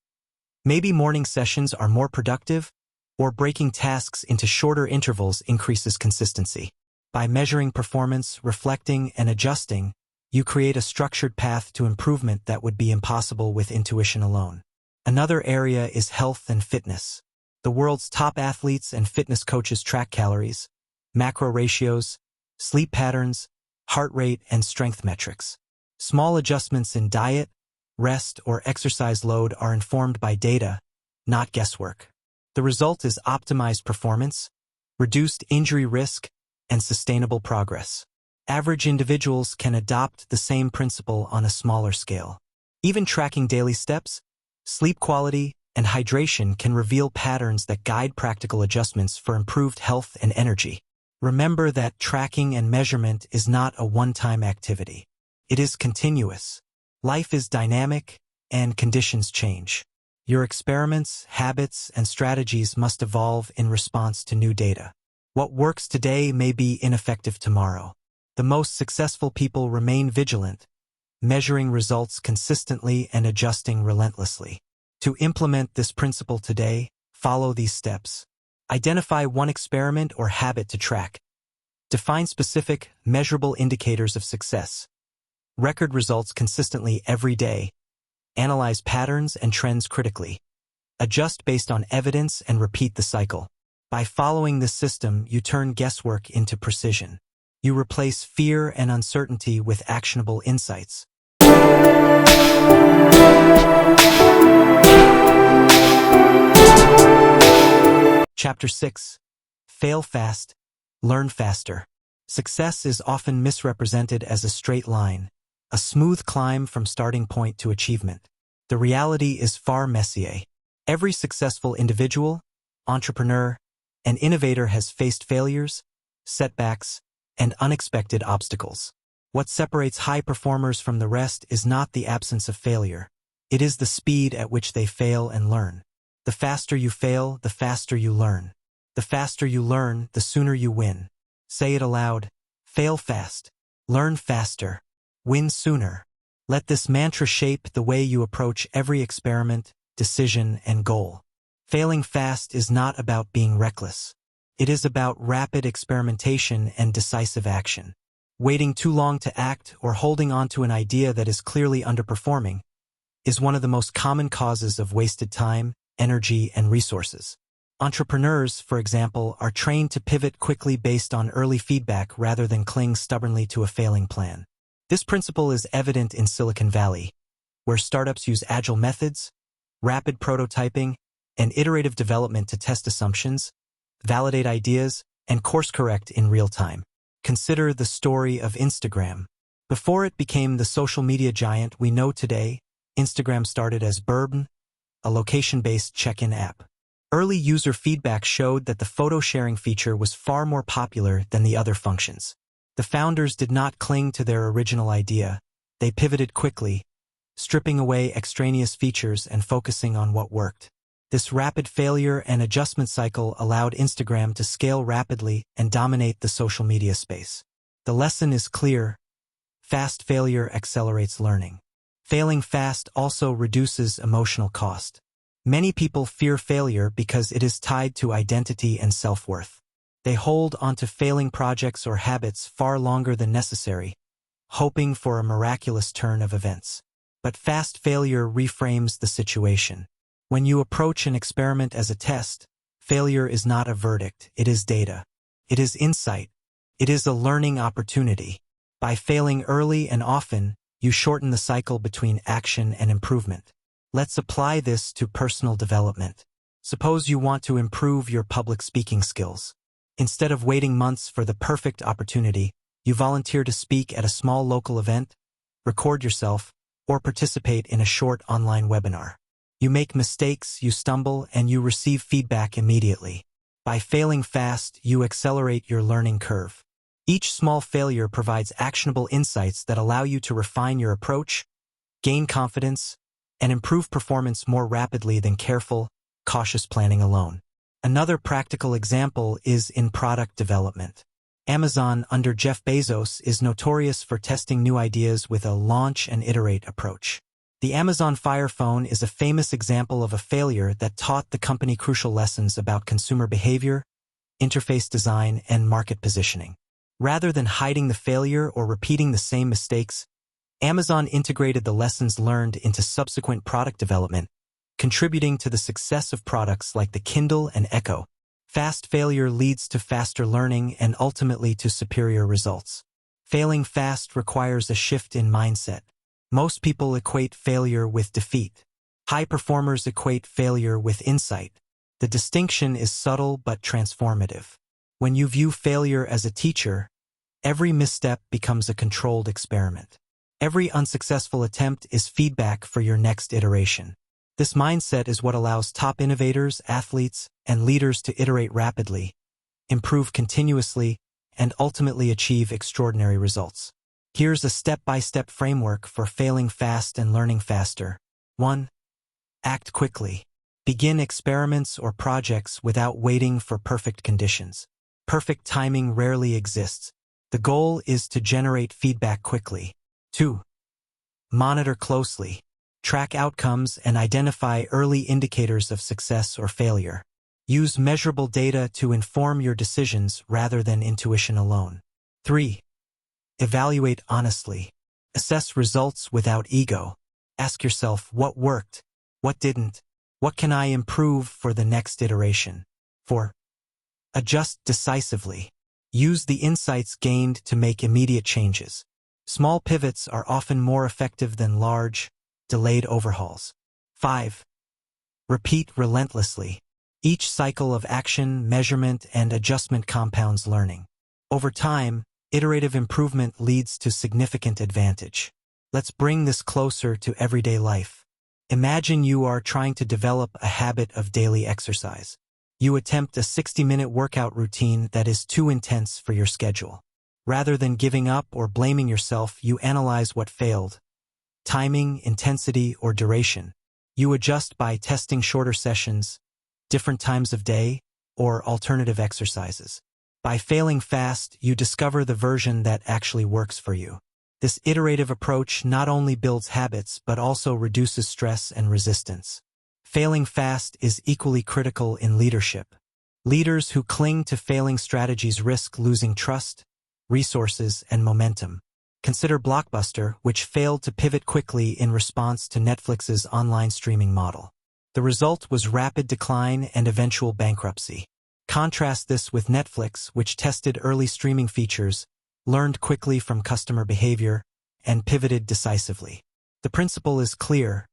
Speaker 1: Maybe morning sessions are more productive, or breaking tasks into shorter intervals increases consistency. By measuring performance, reflecting, and adjusting, you create a structured path to improvement that would be impossible with intuition alone. Another area is health and fitness. The world's top athletes and fitness coaches track calories, macro ratios, sleep patterns, heart rate, and strength metrics. Small adjustments in diet, rest, or exercise load are informed by data, not guesswork. The result is optimized performance, reduced injury risk, and sustainable progress. Average individuals can adopt the same principle on a smaller scale. Even tracking daily steps, sleep quality, and hydration can reveal patterns that guide practical adjustments for improved health and energy. Remember that tracking and measurement is not a one-time activity. It is continuous. Life is dynamic, and conditions change. Your experiments, habits, and strategies must evolve in response to new data. What works today may be ineffective tomorrow. The most successful people remain vigilant, measuring results consistently and adjusting relentlessly. To implement this principle today, follow these steps. Identify one experiment or habit to track. Define specific, measurable indicators of success. Record results consistently every day. Analyze patterns and trends critically. Adjust based on evidence and repeat the cycle. By following this system, you turn guesswork into precision. You replace fear and uncertainty with actionable insights. Chapter 6. Fail fast, learn faster. Success is often misrepresented as a straight line, a smooth climb from starting point to achievement. The reality is far messier. Every successful individual, entrepreneur, and innovator has faced failures, setbacks, and unexpected obstacles. What separates high performers from the rest is not the absence of failure. It is the speed at which they fail and learn. The faster you fail, the faster you learn. The faster you learn, the sooner you win. Say it aloud. Fail fast. Learn faster. Win sooner. Let this mantra shape the way you approach every experiment, decision, and goal. Failing fast is not about being reckless. It is about rapid experimentation and decisive action. Waiting too long to act or holding on to an idea that is clearly underperforming is one of the most common causes of wasted time, energy, and resources. Entrepreneurs, for example, are trained to pivot quickly based on early feedback rather than cling stubbornly to a failing plan. This principle is evident in Silicon Valley, where startups use agile methods, rapid prototyping, and iterative development to test assumptions, validate ideas, and course-correct in real time. Consider the story of Instagram. Before it became the social media giant we know today, Instagram started as Burbn, a location-based check-in app. Early user feedback showed that the photo sharing feature was far more popular than the other functions. The founders did not cling to their original idea. They pivoted quickly, stripping away extraneous features and focusing on what worked. This rapid failure and adjustment cycle allowed Instagram to scale rapidly and dominate the social media space. The lesson is clear. Fast failure accelerates learning. Failing fast also reduces emotional cost. Many people fear failure because it is tied to identity and self-worth. They hold onto failing projects or habits far longer than necessary, hoping for a miraculous turn of events. But fast failure reframes the situation. When you approach an experiment as a test, failure is not a verdict, it is data. It is insight. It is a learning opportunity. By failing early and often, you shorten the cycle between action and improvement. Let's apply this to personal development. Suppose you want to improve your public speaking skills. Instead of waiting months for the perfect opportunity, you volunteer to speak at a small local event, record yourself, or participate in a short online webinar. You make mistakes, you stumble, and you receive feedback immediately. By failing fast, you accelerate your learning curve. Each small failure provides actionable insights that allow you to refine your approach, gain confidence, and improve performance more rapidly than careful, cautious planning alone. Another practical example is in product development. Amazon, under Jeff Bezos, is notorious for testing new ideas with a launch and iterate approach. The Amazon Fire Phone is a famous example of a failure that taught the company crucial lessons about consumer behavior, interface design, and market positioning. Rather than hiding the failure or repeating the same mistakes, Amazon integrated the lessons learned into subsequent product development, contributing to the success of products like the Kindle and Echo. Fast failure leads to faster learning and ultimately to superior results. Failing fast requires a shift in mindset. Most people equate failure with defeat. High performers equate failure with insight. The distinction is subtle but transformative. When you view failure as a teacher, every misstep becomes a controlled experiment. Every unsuccessful attempt is feedback for your next iteration. This mindset is what allows top innovators, athletes, and leaders to iterate rapidly, improve continuously, and ultimately achieve extraordinary results. Here's a step-by-step framework for failing fast and learning faster. 1. Act quickly. Begin experiments or projects without waiting for perfect conditions. Perfect timing rarely exists. The goal is to generate feedback quickly. 2. Monitor closely. Track outcomes and identify early indicators of success or failure. Use measurable data to inform your decisions rather than intuition alone. 3. Evaluate honestly. Assess results without ego. Ask yourself what worked, what didn't, what can I improve for the next iteration. 4. Adjust decisively. Use the insights gained to make immediate changes. Small pivots are often more effective than large, delayed overhauls. 5. Repeat relentlessly. Each cycle of action, measurement, and adjustment compounds learning. Over time, iterative improvement leads to significant advantage. Let's bring this closer to everyday life. Imagine you are trying to develop a habit of daily exercise. You attempt a 60-minute workout routine that is too intense for your schedule. Rather than giving up or blaming yourself, you analyze what failed. Timing, intensity, or duration. You adjust by testing shorter sessions, different times of day, or alternative exercises. By failing fast, you discover the version that actually works for you. This iterative approach not only builds habits but also reduces stress and resistance. Failing fast is equally critical in leadership. Leaders who cling to failing strategies risk losing trust, resources, and momentum. Consider Blockbuster, which failed to pivot quickly in response to Netflix's online streaming model. The result was rapid decline and eventual bankruptcy. Contrast this with Netflix, which tested early streaming features, learned quickly from customer behavior, and pivoted decisively. The principle is clear.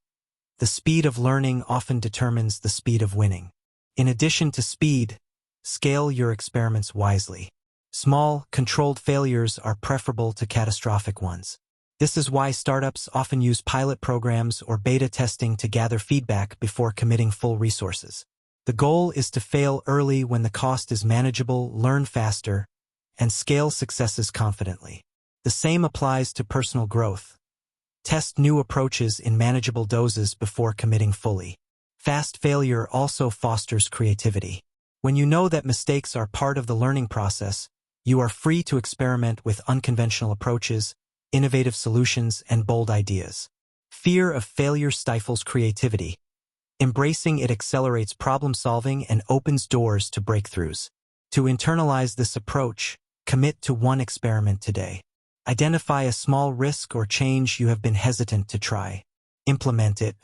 Speaker 1: The speed of learning often determines the speed of winning. In addition to speed, scale your experiments wisely. Small, controlled failures are preferable to catastrophic ones. This is why startups often use pilot programs or beta testing to gather feedback before committing full resources. The goal is to fail early when the cost is manageable, learn faster, and scale successes confidently. The same applies to personal growth. Test new approaches in manageable doses before committing fully. Fast failure also fosters creativity. When you know that mistakes are part of the learning process, you are free to experiment with unconventional approaches, innovative solutions, and bold ideas. Fear of failure stifles creativity. Embracing it accelerates problem-solving and opens doors to breakthroughs. To internalize this approach, commit to one experiment today. Identify a small risk or change you have been hesitant to try. Implement it.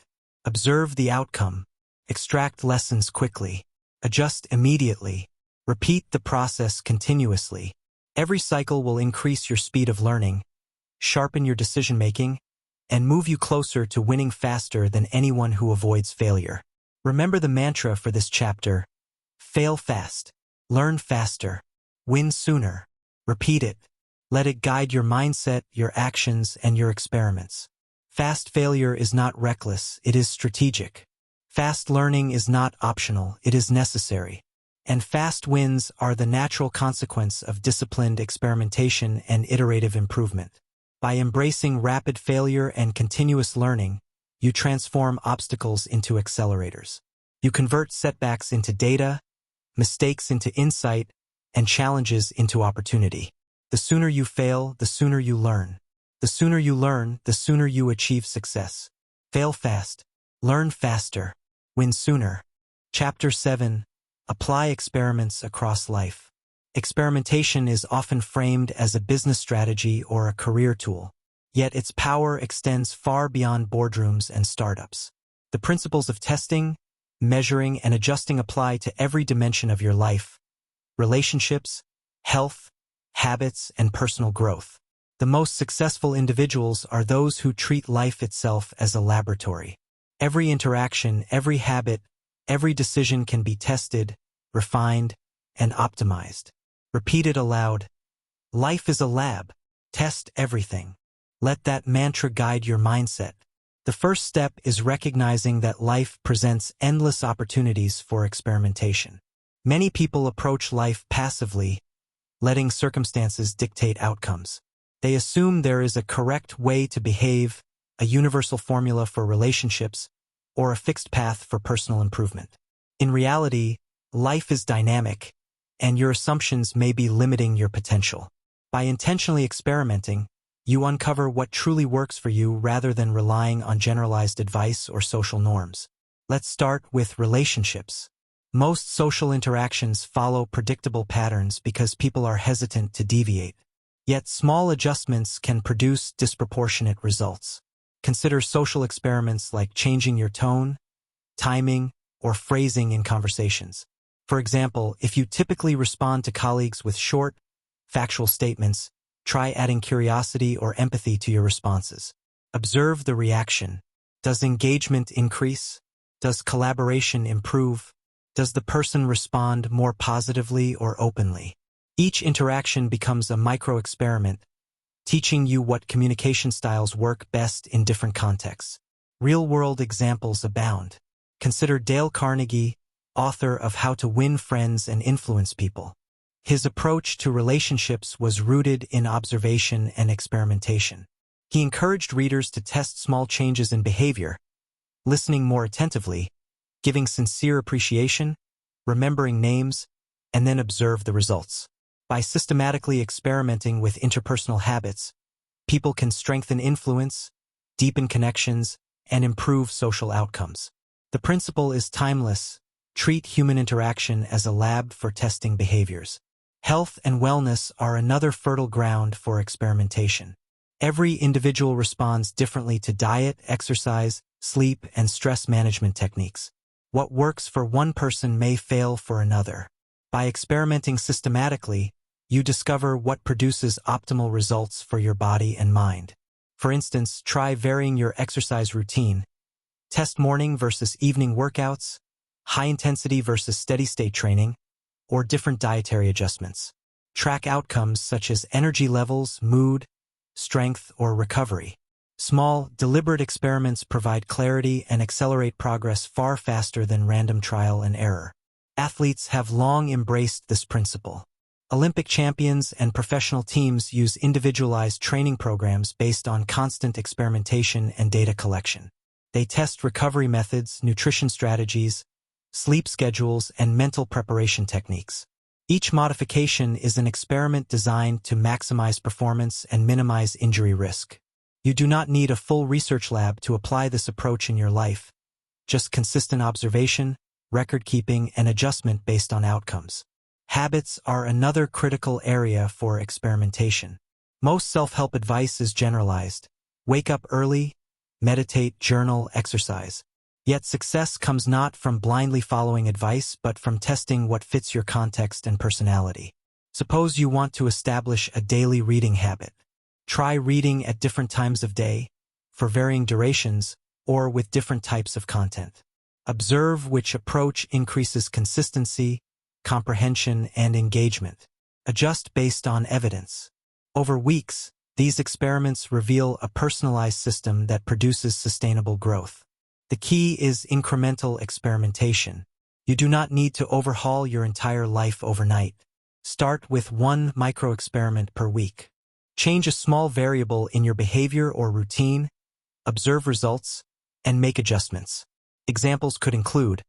Speaker 1: Observe the outcome. Extract lessons quickly. Adjust immediately. Repeat the process continuously. Every cycle will increase your speed of learning, sharpen your decision-making, and move you closer to winning faster than anyone who avoids failure. Remember the mantra for this chapter: fail fast, learn faster, win sooner. Repeat it. Let it guide your mindset, your actions, and your experiments. Fast failure is not reckless, it is strategic. Fast learning is not optional, it is necessary. And fast wins are the natural consequence of disciplined experimentation and iterative improvement. By embracing rapid failure and continuous learning, you transform obstacles into accelerators. You convert setbacks into data, mistakes into insight, and challenges into opportunity. The sooner you fail, the sooner you learn. The sooner you learn, the sooner you achieve success. Fail fast, learn faster, win sooner. Chapter 7. Apply experiments across life. Experimentation is often framed as a business strategy or a career tool, yet its power extends far beyond boardrooms and startups. The principles of testing, measuring, and adjusting apply to every dimension of your life: relationships, health, habits, and personal growth. The most successful individuals are those who treat life itself as a laboratory. Every interaction, every habit, every decision can be tested, refined, and optimized. Repeat it aloud. Life is a lab. Test everything. Let that mantra guide your mindset. The first step is recognizing that life presents endless opportunities for experimentation. Many people approach life passively, letting circumstances dictate outcomes. They assume there is a correct way to behave, a universal formula for relationships, or a fixed path for personal improvement. In reality, life is dynamic, and your assumptions may be limiting your potential. By intentionally experimenting, you uncover what truly works for you rather than relying on generalized advice or social norms. Let's start with relationships. Most social interactions follow predictable patterns because people are hesitant to deviate. Yet small adjustments can produce disproportionate results. Consider social experiments like changing your tone, timing, or phrasing in conversations. For example, if you typically respond to colleagues with short, factual statements, try adding curiosity or empathy to your responses. Observe the reaction. Does engagement increase? Does collaboration improve? Does the person respond more positively or openly? Each interaction becomes a micro-experiment, teaching you what communication styles work best in different contexts. Real-world examples abound. Consider Dale Carnegie, author of How to Win Friends and Influence People. His approach to relationships was rooted in observation and experimentation. He encouraged readers to test small changes in behavior, listening more attentively, giving sincere appreciation, remembering names, and then observe the results. By systematically experimenting with interpersonal habits, people can strengthen influence, deepen connections, and improve social outcomes. The principle is timeless. Treat human interaction as a lab for testing behaviors. Health and wellness are another fertile ground for experimentation. Every individual responds differently to diet, exercise, sleep, and stress management techniques. What works for one person may fail for another. By experimenting systematically, you discover what produces optimal results for your body and mind. For instance, try varying your exercise routine. Test morning versus evening workouts, high-intensity versus steady-state training, or different dietary adjustments. Track outcomes such as energy levels, mood, strength, or recovery. Small, deliberate experiments provide clarity and accelerate progress far faster than random trial and error. Athletes have long embraced this principle. Olympic champions and professional teams use individualized training programs based on constant experimentation and data collection. They test recovery methods, nutrition strategies, sleep schedules, and mental preparation techniques. Each modification is an experiment designed to maximize performance and minimize injury risk. You do not need a full research lab to apply this approach in your life. just consistent observation, record-keeping, and adjustment based on outcomes. Habits are another critical area for experimentation. Most self-help advice is generalized. Wake up early, meditate, journal, exercise. Yet success comes not from blindly following advice, but from testing what fits your context and personality. Suppose you want to establish a daily reading habit. Try reading at different times of day, for varying durations, or with different types of content. Observe which approach increases consistency, comprehension, and engagement. Adjust based on evidence. Over weeks, these experiments reveal a personalized system that produces sustainable growth. The key is incremental experimentation. You do not need to overhaul your entire life overnight. Start with one micro-experiment per week. Change a small variable in your behavior or routine, observe results, and make adjustments. Examples could include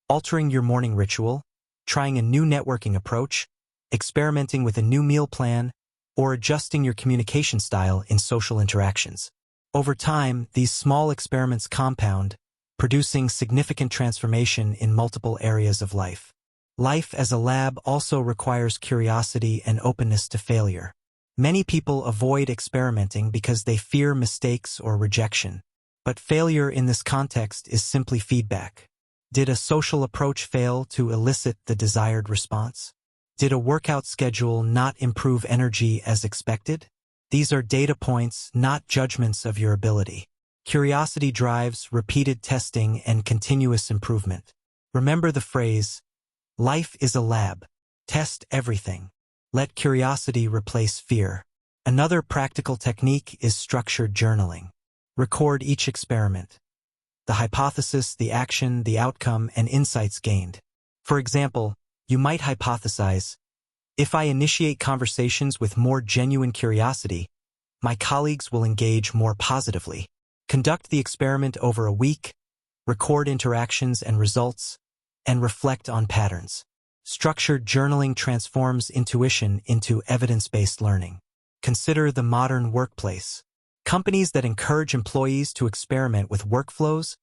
Speaker 1: altering your morning ritual, trying a new networking approach, experimenting with a new meal plan, or adjusting your communication style in social interactions. Over time, these small experiments compound, producing significant transformation in multiple areas of life. Life as a lab also requires curiosity and openness to failure. Many people avoid experimenting because they fear mistakes or rejection. But failure in this context is simply feedback. Did a social approach fail to elicit the desired response? Did a workout schedule not improve energy as expected? These are data points, not judgments of your ability. Curiosity drives repeated testing and continuous improvement. Remember the phrase, life is a lab. Test everything. Let curiosity replace fear. Another practical technique is structured journaling. Record each experiment. The hypothesis, the action, the outcome, and insights gained. For example, you might hypothesize, if I initiate conversations with more genuine curiosity, my colleagues will engage more positively. Conduct the experiment over a week, record interactions and results, and reflect on patterns. Structured journaling transforms intuition into evidence-based learning. Consider the modern workplace. Companies that encourage employees to experiment with workflows,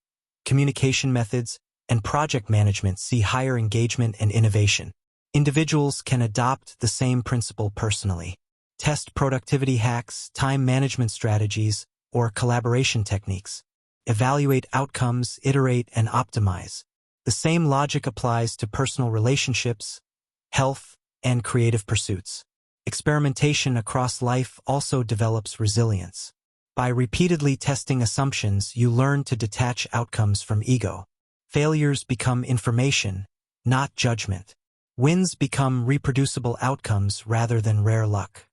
Speaker 1: communication methods, and project management see higher engagement and innovation. Individuals can adopt the same principle personally. Test productivity hacks, time management strategies, or collaboration techniques. Evaluate outcomes, iterate, and optimize. The same logic applies to personal relationships, health, and creative pursuits. Experimentation across life also develops resilience. By repeatedly testing assumptions, you learn to detach outcomes from ego. Failures become information, not judgment. Wins become reproducible outcomes rather than rare luck.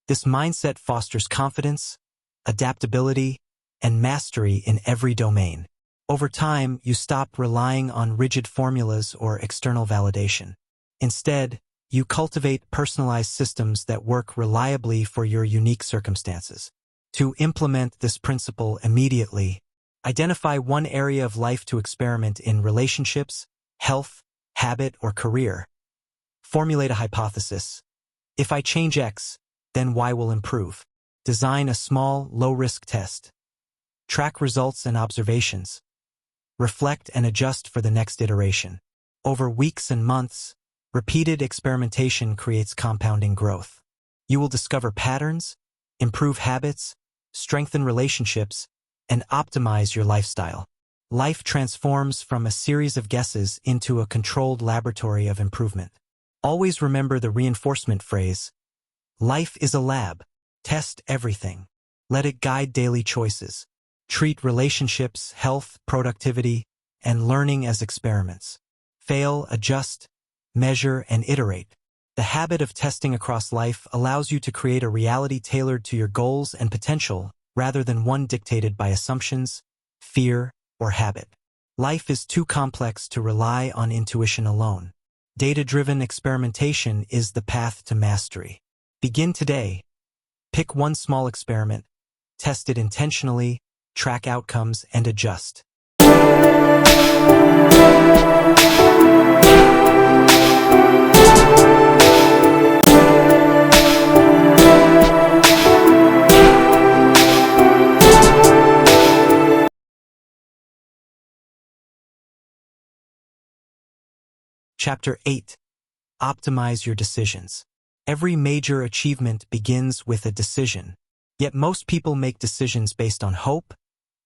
Speaker 1: This mindset fosters confidence, adaptability, and mastery in every domain. Over time, you stop relying on rigid formulas or external validation. Instead, you cultivate personalized systems that work reliably for your unique circumstances. To implement this principle immediately, identify one area of life to experiment in: relationships, health, habit, or career. Formulate a hypothesis. If I change X, then Y will improve. Design a small, low-risk test. Track results and observations. Reflect and adjust for the next iteration. Over weeks and months, repeated experimentation creates compounding growth. You will discover patterns, improve habits, strengthen relationships, and optimize your lifestyle. Life transforms from a series of guesses into a controlled laboratory of improvement. Always remember the reinforcement phrase, life is a lab. Test everything. Let it guide daily choices. Treat relationships, health, productivity, and learning as experiments. Fail, adjust, measure, and iterate. The habit of testing across life allows you to create a reality tailored to your goals and potential rather than one dictated by assumptions, fear, or habit. Life is too complex to rely on intuition alone. Data-driven experimentation is the path to mastery. Begin today. Pick one small experiment, test it intentionally, track outcomes, and adjust. Chapter 8. Optimize your decisions. Every major achievement begins with a decision, yet most people make decisions based on hope,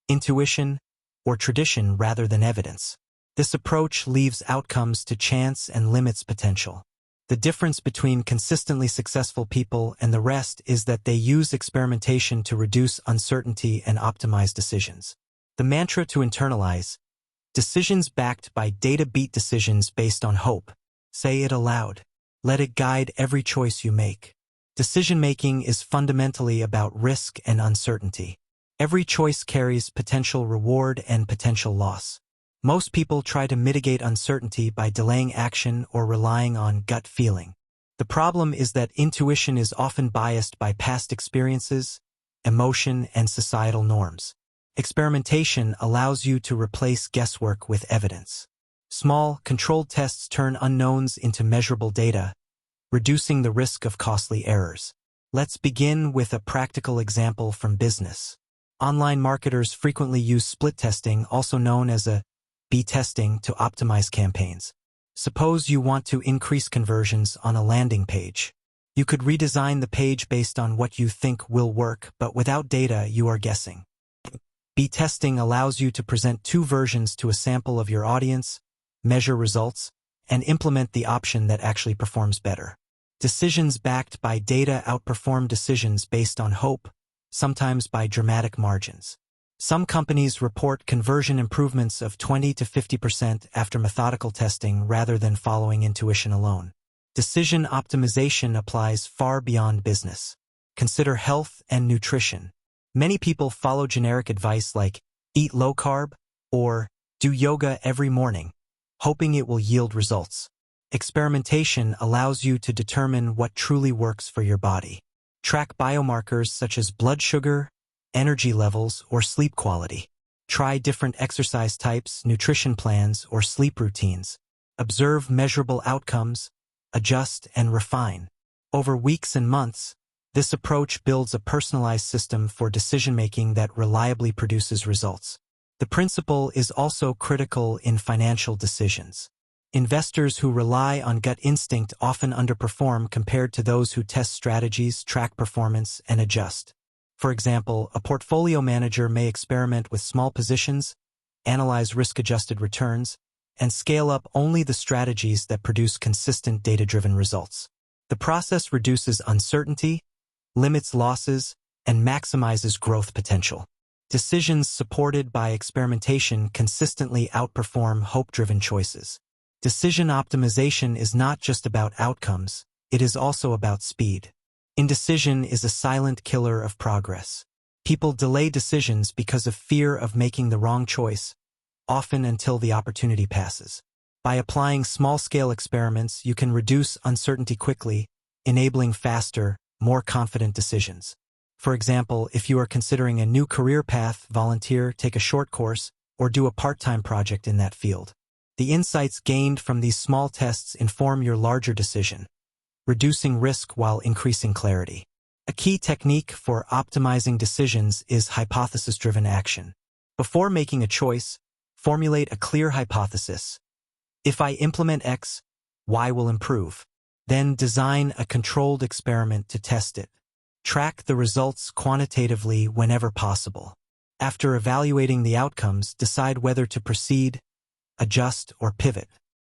Speaker 1: intuition, or tradition rather than evidence. This approach leaves outcomes to chance and limits potential. The difference between consistently successful people and the rest is that they use experimentation to reduce uncertainty and optimize decisions. The mantra to internalize: decisions backed by data beat decisions based on hope. Say it aloud. Let it guide every choice you make. Decision-making is fundamentally about risk and uncertainty. Every choice carries potential reward and potential loss. Most people try to mitigate uncertainty by delaying action or relying on gut feeling. The problem is that intuition is often biased by past experiences, emotion, and societal norms. Experimentation allows you to replace guesswork with evidence. Small, controlled tests turn unknowns into measurable data, reducing the risk of costly errors. Let's begin with a practical example from business. Online marketers frequently use split testing, also known as A/B testing, to optimize campaigns. Suppose you want to increase conversions on a landing page. You could redesign the page based on what you think will work, but without data, you are guessing. B testing allows you to present two versions to a sample of your audience, measure results, and implement the option that actually performs better. Decisions backed by data outperform decisions based on hope, sometimes by dramatic margins. Some companies report conversion improvements of 20 to 50% after methodical testing rather than following intuition alone. Decision optimization applies far beyond business. Consider health and nutrition. Many people follow generic advice like eat low carb or do yoga every morning, hoping it will yield results. Experimentation allows you to determine what truly works for your body. Track biomarkers such as blood sugar, energy levels, or sleep quality. Try different exercise types, nutrition plans, or sleep routines. Observe measurable outcomes, adjust, and refine. Over weeks and months, this approach builds a personalized system for decision-making that reliably produces results. The principle is also critical in financial decisions. Investors who rely on gut instinct often underperform compared to those who test strategies, track performance, and adjust. For example, a portfolio manager may experiment with small positions, analyze risk-adjusted returns, and scale up only the strategies that produce consistent data-driven results. The process reduces uncertainty, limits losses, and maximizes growth potential. Decisions supported by experimentation consistently outperform hope-driven choices. Decision optimization is not just about outcomes, it is also about speed. Indecision is a silent killer of progress. People delay decisions because of fear of making the wrong choice, often until the opportunity passes. By applying small-scale experiments, you can reduce uncertainty quickly, enabling faster, more confident decisions. For example, if you are considering a new career path, volunteer, take a short course, or do a part-time project in that field. The insights gained from these small tests inform your larger decision, reducing risk while increasing clarity. A key technique for optimizing decisions is hypothesis-driven action. Before making a choice, formulate a clear hypothesis. If I implement X, Y will improve. Then design a controlled experiment to test it. Track the results quantitatively whenever possible. After evaluating the outcomes, decide whether to proceed, adjust, or pivot.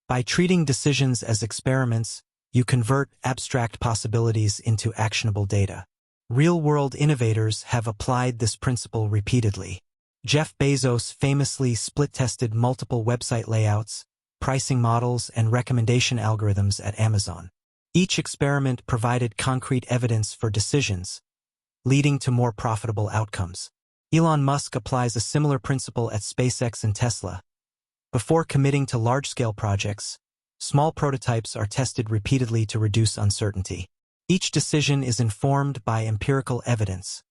Speaker 1: By treating decisions as experiments, you convert abstract possibilities into actionable data. Real-world innovators have applied this principle repeatedly. Jeff Bezos famously split-tested multiple website layouts, pricing models, and recommendation algorithms at Amazon. Each experiment provided concrete evidence for decisions, leading to more profitable outcomes. Elon Musk applies a similar principle at SpaceX and Tesla. Before committing to large-scale projects, small prototypes are tested repeatedly to reduce uncertainty. Each decision is informed by empirical evidence,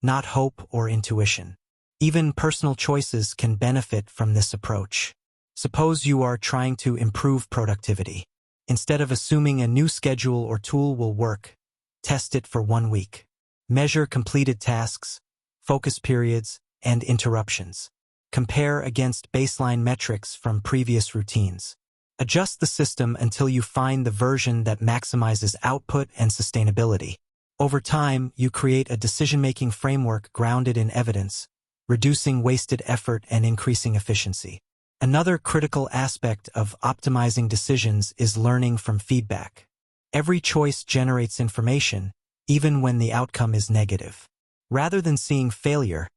Speaker 1: not hope or intuition. Even personal choices can benefit from this approach. Suppose you are trying to improve productivity. Instead of assuming a new schedule or tool will work, test it for 1 week. Measure completed tasks, focus periods, and interruptions. Compare against baseline metrics from previous routines. Adjust the system until you find the version that maximizes output and sustainability. Over time, you create a decision-making framework grounded in evidence, reducing wasted effort and increasing efficiency. Another critical aspect of optimizing decisions is learning from feedback. Every choice generates information, even when the outcome is negative. Rather than seeing failure,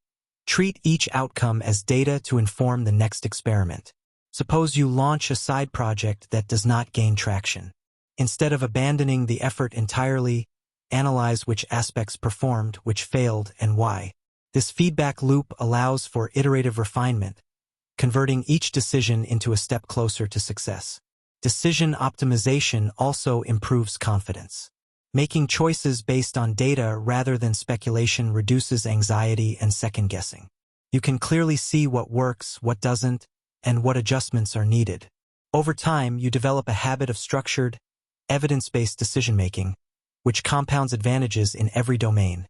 Speaker 1: treat each outcome as data to inform the next experiment. Suppose you launch a side project that does not gain traction. Instead of abandoning the effort entirely, analyze which aspects performed, which failed, and why. This feedback loop allows for iterative refinement, converting each decision into a step closer to success. Decision optimization also improves confidence. Making choices based on data rather than speculation reduces anxiety and second-guessing. You can clearly see what works, what doesn't, and what adjustments are needed. Over time, you develop a habit of structured, evidence-based decision-making, which compounds advantages in every domain: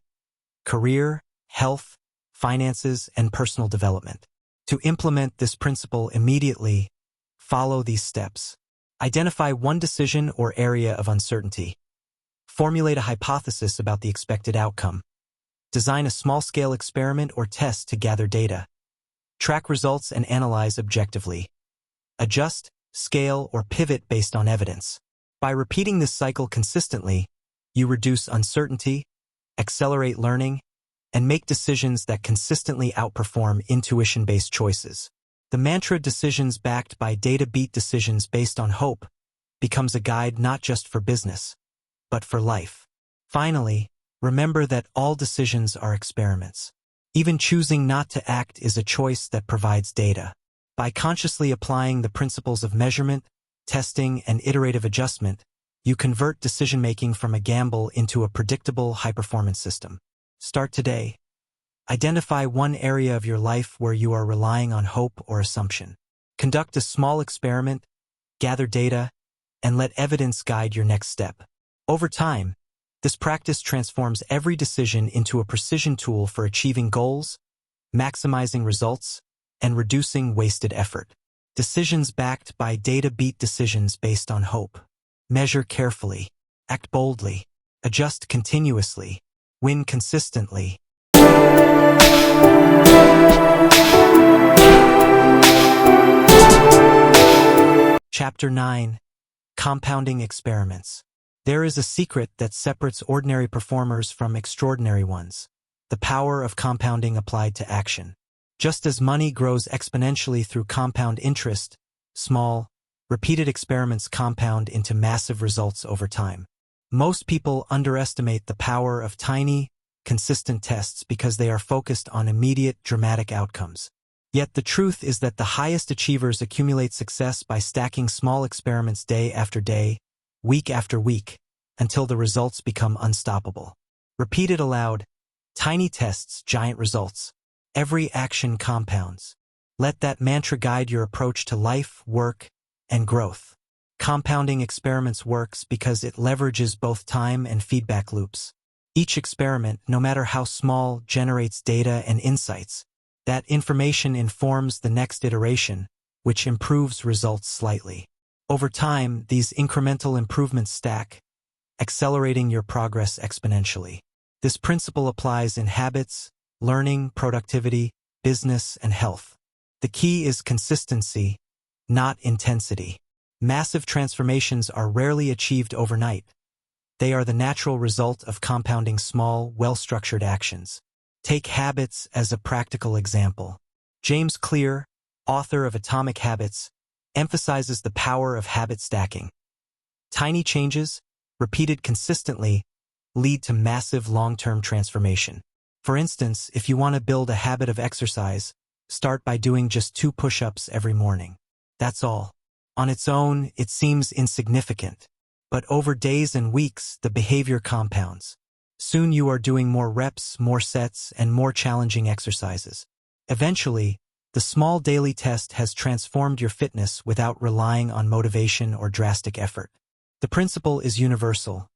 Speaker 1: career, health, finances, and personal development. To implement this principle immediately, follow these steps. Identify one decision or area of uncertainty. Formulate a hypothesis about the expected outcome. Design a small-scale experiment or test to gather data. Track results and analyze objectively. Adjust, scale, or pivot based on evidence. By repeating this cycle consistently, you reduce uncertainty, accelerate learning, and make decisions that consistently outperform intuition-based choices. The mantra "decisions backed by data beat decisions based on hope" becomes a guide not just for business, but for life. Finally, remember that all decisions are experiments. Even choosing not to act is a choice that provides data. By consciously applying the principles of measurement, testing, and iterative adjustment, you convert decision-making from a gamble into a predictable, high-performance system. Start today. Identify one area of your life where you are relying on hope or assumption. Conduct a small experiment, gather data, and let evidence guide your next step. Over time, this practice transforms every decision into a precision tool for achieving goals, maximizing results, and reducing wasted effort. Decisions backed by data beat decisions based on hope. Measure carefully, act boldly, adjust continuously, win consistently. Chapter 9. Compounding Experiments. There is a secret that separates ordinary performers from extraordinary ones: the power of compounding applied to action. Just as money grows exponentially through compound interest, small, repeated experiments compound into massive results over time. Most people underestimate the power of tiny, consistent tests because they are focused on immediate, dramatic outcomes. Yet the truth is that the highest achievers accumulate success by stacking small experiments day after day, week after week, until the results become unstoppable. Repeated aloud: tiny tests, giant results. Every action compounds. Let that mantra guide your approach to life, work, and growth. Compounding experiments works because it leverages both time and feedback loops. Each experiment, no matter how small, generates data and insights. That information informs the next iteration, which improves results slightly. Over time, these incremental improvements stack, accelerating your progress exponentially. This principle applies in habits, learning, productivity, business, and health. The key is consistency, not intensity. Massive transformations are rarely achieved overnight. They are the natural result of compounding small, well-structured actions. Take habits as a practical example. James Clear, author of Atomic Habits, emphasizes the power of habit stacking. Tiny changes, repeated consistently, lead to massive long-term transformation. For instance, if you want to build a habit of exercise, start by doing just 2 push-ups every morning. That's all. On its own, it seems insignificant. But over days and weeks, the behavior compounds. Soon you are doing more reps, more sets, and more challenging exercises. Eventually, the small daily test has transformed your fitness without relying on motivation or drastic effort. The principle is universal.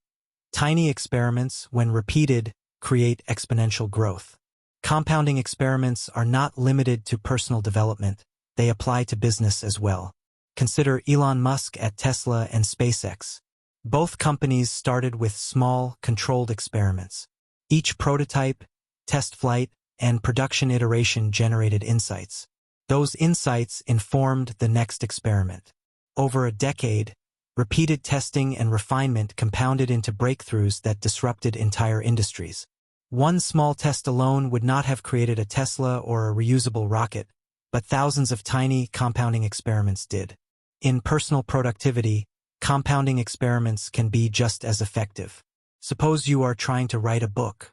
Speaker 1: Tiny experiments, when repeated, create exponential growth. Compounding experiments are not limited to personal development. They apply to business as well. Consider Elon Musk at Tesla and SpaceX. Both companies started with small, controlled experiments. Each prototype, test flight, and production iteration generated insights. Those insights informed the next experiment. Over a decade, repeated testing and refinement compounded into breakthroughs that disrupted entire industries. One small test alone would not have created a Tesla or a reusable rocket, but thousands of tiny, compounding experiments did. In personal productivity, compounding experiments can be just as effective. Suppose you are trying to write a book.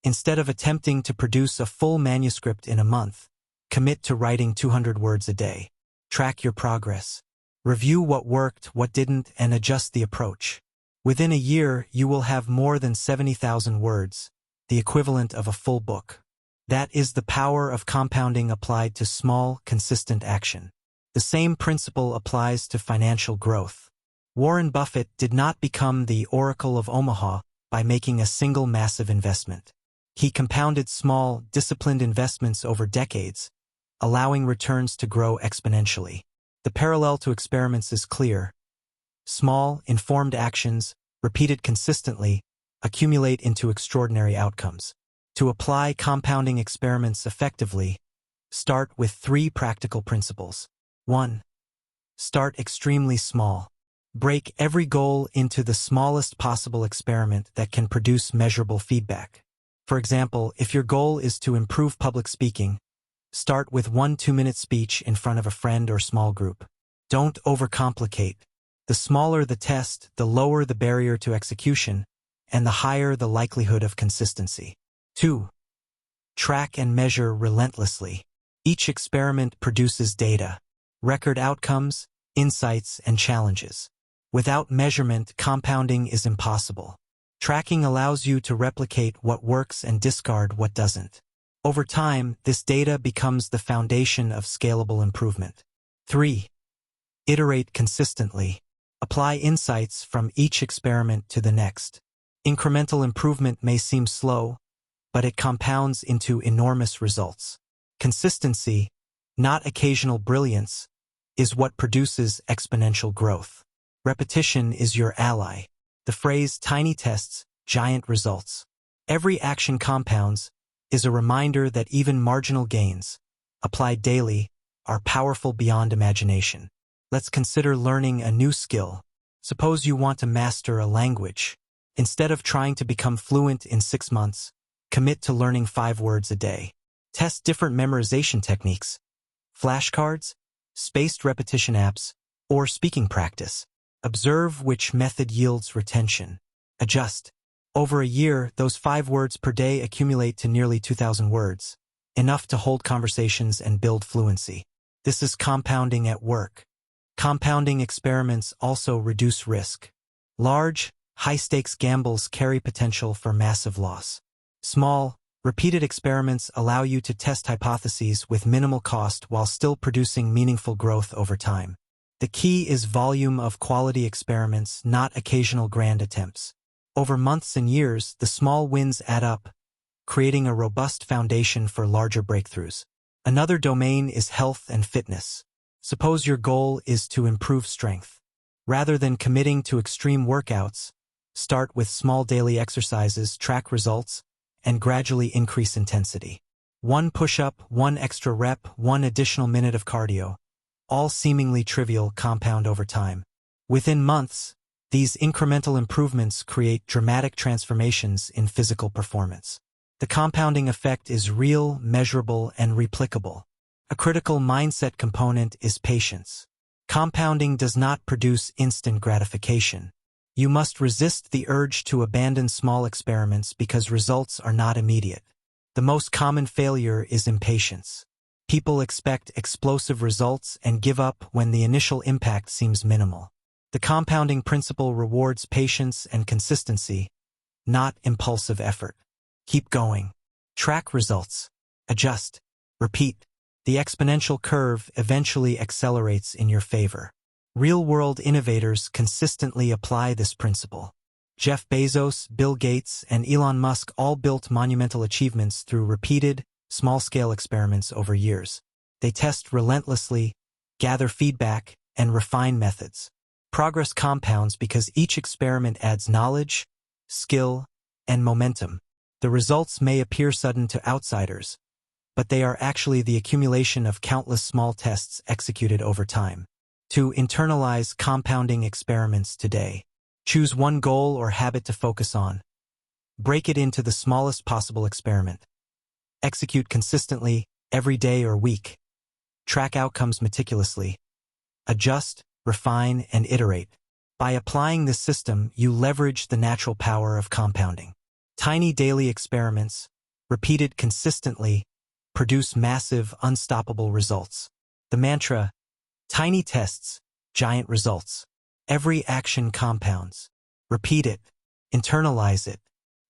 Speaker 1: Instead of attempting to produce a full manuscript in a month, commit to writing 200 words a day. Track your progress. Review what worked, what didn't, and adjust the approach. Within a year, you will have more than 70,000 words, the equivalent of a full book. That is the power of compounding applied to small, consistent action. The same principle applies to financial growth. Warren Buffett did not become the Oracle of Omaha by making a single massive investment. He compounded small, disciplined investments over decades, allowing returns to grow exponentially. The parallel to experiments is clear. Small, informed actions, repeated consistently, accumulate into extraordinary outcomes. To apply compounding experiments effectively, start with 3 practical principles. 1. Start extremely small. Break every goal into the smallest possible experiment that can produce measurable feedback. For example, if your goal is to improve public speaking, start with 1 2-minute speech in front of a friend or small group. Don't overcomplicate. The smaller the test, the lower the barrier to execution, and the higher the likelihood of consistency. 2. Track and measure relentlessly. Each experiment produces data, record outcomes, insights, and challenges. Without measurement, compounding is impossible. Tracking allows you to replicate what works and discard what doesn't. Over time, this data becomes the foundation of scalable improvement. 3. Iterate consistently. Apply insights from each experiment to the next. Incremental improvement may seem slow, but it compounds into enormous results. Consistency, not occasional brilliance, is what produces exponential growth. Repetition is your ally. The phrase "tiny tests, giant results." Every action compounds is a reminder that even marginal gains, applied daily, are powerful beyond imagination. Let's consider learning a new skill. Suppose you want to master a language. Instead of trying to become fluent in 6 months, commit to learning 5 words a day. Test different memorization techniques, flashcards, spaced repetition apps, or speaking practice. Observe which method yields retention. Adjust. Over a year, those 5 words per day accumulate to nearly 2,000 words, enough to hold conversations and build fluency. This is compounding at work. Compounding experiments also reduce risk. Large, high-stakes gambles carry potential for massive loss. Small, repeated experiments allow you to test hypotheses with minimal cost while still producing meaningful growth over time. The key is volume of quality experiments, not occasional grand attempts. Over months and years, the small wins add up, creating a robust foundation for larger breakthroughs. Another domain is health and fitness. Suppose your goal is to improve strength. Rather than committing to extreme workouts, start with small daily exercises, track results, and gradually increase intensity. 1 push-up, 1 extra rep, 1 additional minute of cardio. All seemingly trivial compound over time. Within months, these incremental improvements create dramatic transformations in physical performance. The compounding effect is real, measurable, and replicable. A critical mindset component is patience. Compounding does not produce instant gratification. You must resist the urge to abandon small experiments because results are not immediate. The most common failure is impatience. People expect explosive results and give up when the initial impact seems minimal. The compounding principle rewards patience and consistency, not impulsive effort. Keep going. Track results. Adjust. Repeat. The exponential curve eventually accelerates in your favor. Real-world innovators consistently apply this principle. Jeff Bezos, Bill Gates, and Elon Musk all built monumental achievements through repeated, small-scale experiments over years. They test relentlessly, gather feedback, and refine methods. Progress compounds because each experiment adds knowledge, skill, and momentum. The results may appear sudden to outsiders, but they are actually the accumulation of countless small tests executed over time. To internalize compounding experiments today, choose one goal or habit to focus on. Break it into the smallest possible experiment. Execute consistently, every day or week. Track outcomes meticulously. Adjust, refine, and iterate. By applying this system, you leverage the natural power of compounding. Tiny daily experiments, repeated consistently, produce massive, unstoppable results. The mantra, tiny tests, giant results. Every action compounds. Repeat it. Internalize it.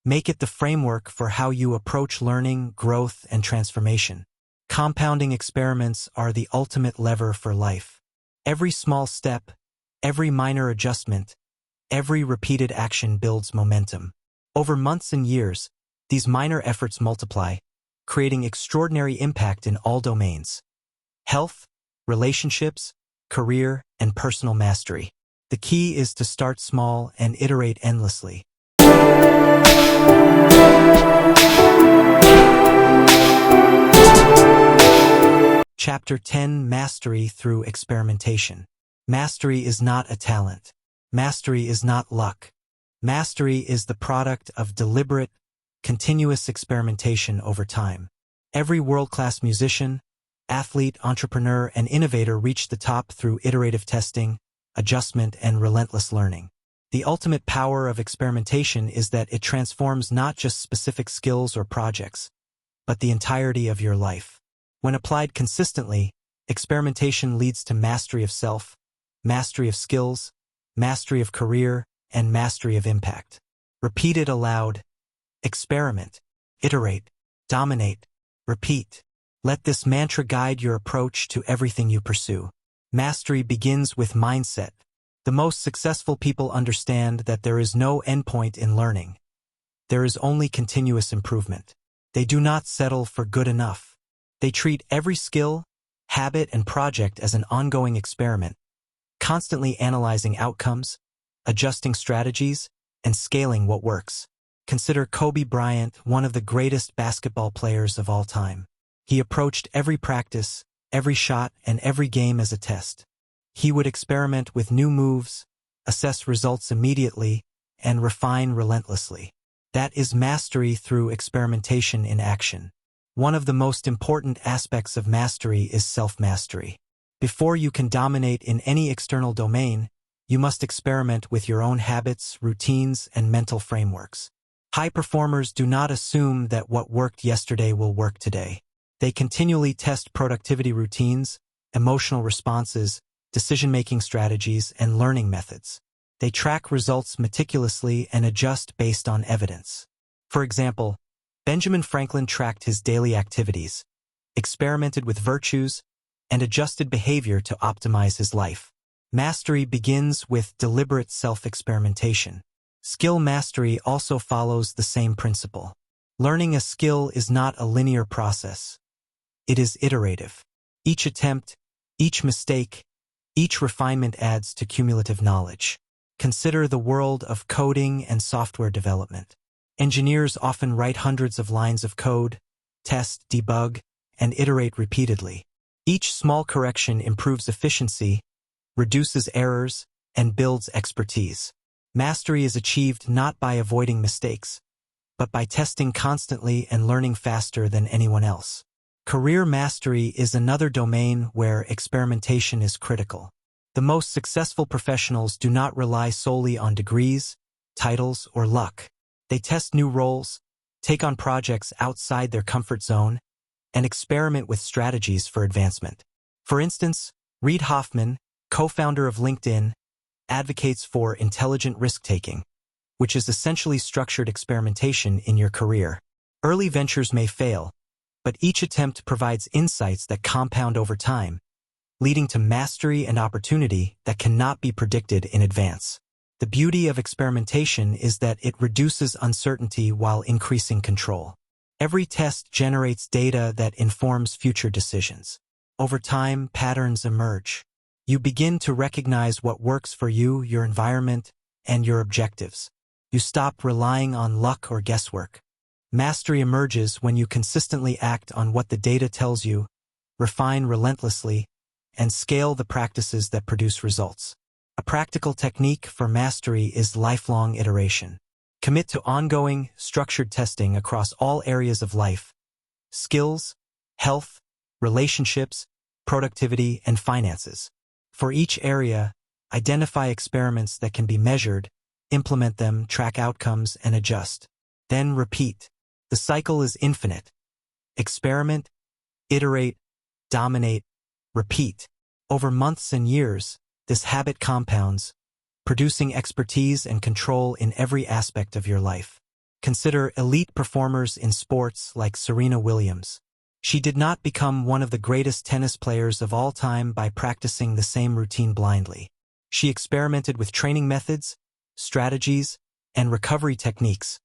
Speaker 1: Make it the framework for how you approach learning, growth, and transformation. Compounding experiments are the ultimate lever for life. Every small step, every minor adjustment, every repeated action builds momentum. Over months and years, these minor efforts multiply, creating extraordinary impact in all domains: health, relationships, career, and personal mastery. The key is to start small and iterate endlessly. Chapter 10: Mastery through Experimentation. Mastery is not a talent. Mastery is not luck. Mastery is the product of deliberate, continuous experimentation over time. Every world-class musician, athlete, entrepreneur, and innovator reached the top through iterative testing, adjustment, and relentless learning. The ultimate power of experimentation is that it transforms not just specific skills or projects, but the entirety of your life. When applied consistently, experimentation leads to mastery of self, mastery of skills, mastery of career, and mastery of impact. Repeat it aloud. Experiment, iterate, dominate, repeat. Let this mantra guide your approach to everything you pursue. Mastery begins with mindset. The most successful people understand that there is no endpoint in learning. There is only continuous improvement. They do not settle for good enough. They treat every skill, habit, and project as an ongoing experiment, constantly analyzing outcomes, adjusting strategies, and scaling what works. Consider Kobe Bryant, one of the greatest basketball players of all time. He approached every practice, every shot, and every game as a test. He would experiment with new moves, assess results immediately, and refine relentlessly. That is mastery through experimentation in action. One of the most important aspects of mastery is self-mastery. Before you can dominate in any external domain, you must experiment with your own habits, routines, and mental frameworks. High performers do not assume that what worked yesterday will work today. They continually test productivity routines, emotional responses, decision-making strategies, and learning methods. They track results meticulously and adjust based on evidence. For example, Benjamin Franklin tracked his daily activities, experimented with virtues, and adjusted behavior to optimize his life. Mastery begins with deliberate self-experimentation. Skill mastery also follows the same principle. Learning a skill is not a linear process. It is iterative. Each attempt, each mistake, each refinement adds to cumulative knowledge. Consider the world of coding and software development. Engineers often write hundreds of lines of code, test, debug, and iterate repeatedly. Each small correction improves efficiency, reduces errors, and builds expertise. Mastery is achieved not by avoiding mistakes, but by testing constantly and learning faster than anyone else. Career mastery is another domain where experimentation is critical. The most successful professionals do not rely solely on degrees, titles, or luck. They test new roles, take on projects outside their comfort zone, and experiment with strategies for advancement. For instance, Reid Hoffman, co-founder of LinkedIn, advocates for intelligent risk-taking, which is essentially structured experimentation in your career. Early ventures may fail, but each attempt provides insights that compound over time, leading to mastery and opportunity that cannot be predicted in advance. The beauty of experimentation is that it reduces uncertainty while increasing control. Every test generates data that informs future decisions. Over time, patterns emerge. You begin to recognize what works for you, your environment, and your objectives. You stop relying on luck or guesswork. Mastery emerges when you consistently act on what the data tells you, refine relentlessly, and scale the practices that produce results. A practical technique for mastery is lifelong iteration. Commit to ongoing, structured testing across all areas of life: skills, health, relationships, productivity, and finances. For each area, identify experiments that can be measured, implement them, track outcomes, and adjust. Then repeat. The cycle is infinite. Experiment, iterate, dominate, repeat. Over months and years, this habit compounds, producing expertise and control in every aspect of your life. Consider elite performers in sports like Serena Williams. She did not become one of the greatest tennis players of all time by practicing the same routine blindly. She experimented with training methods, strategies, and recovery techniques,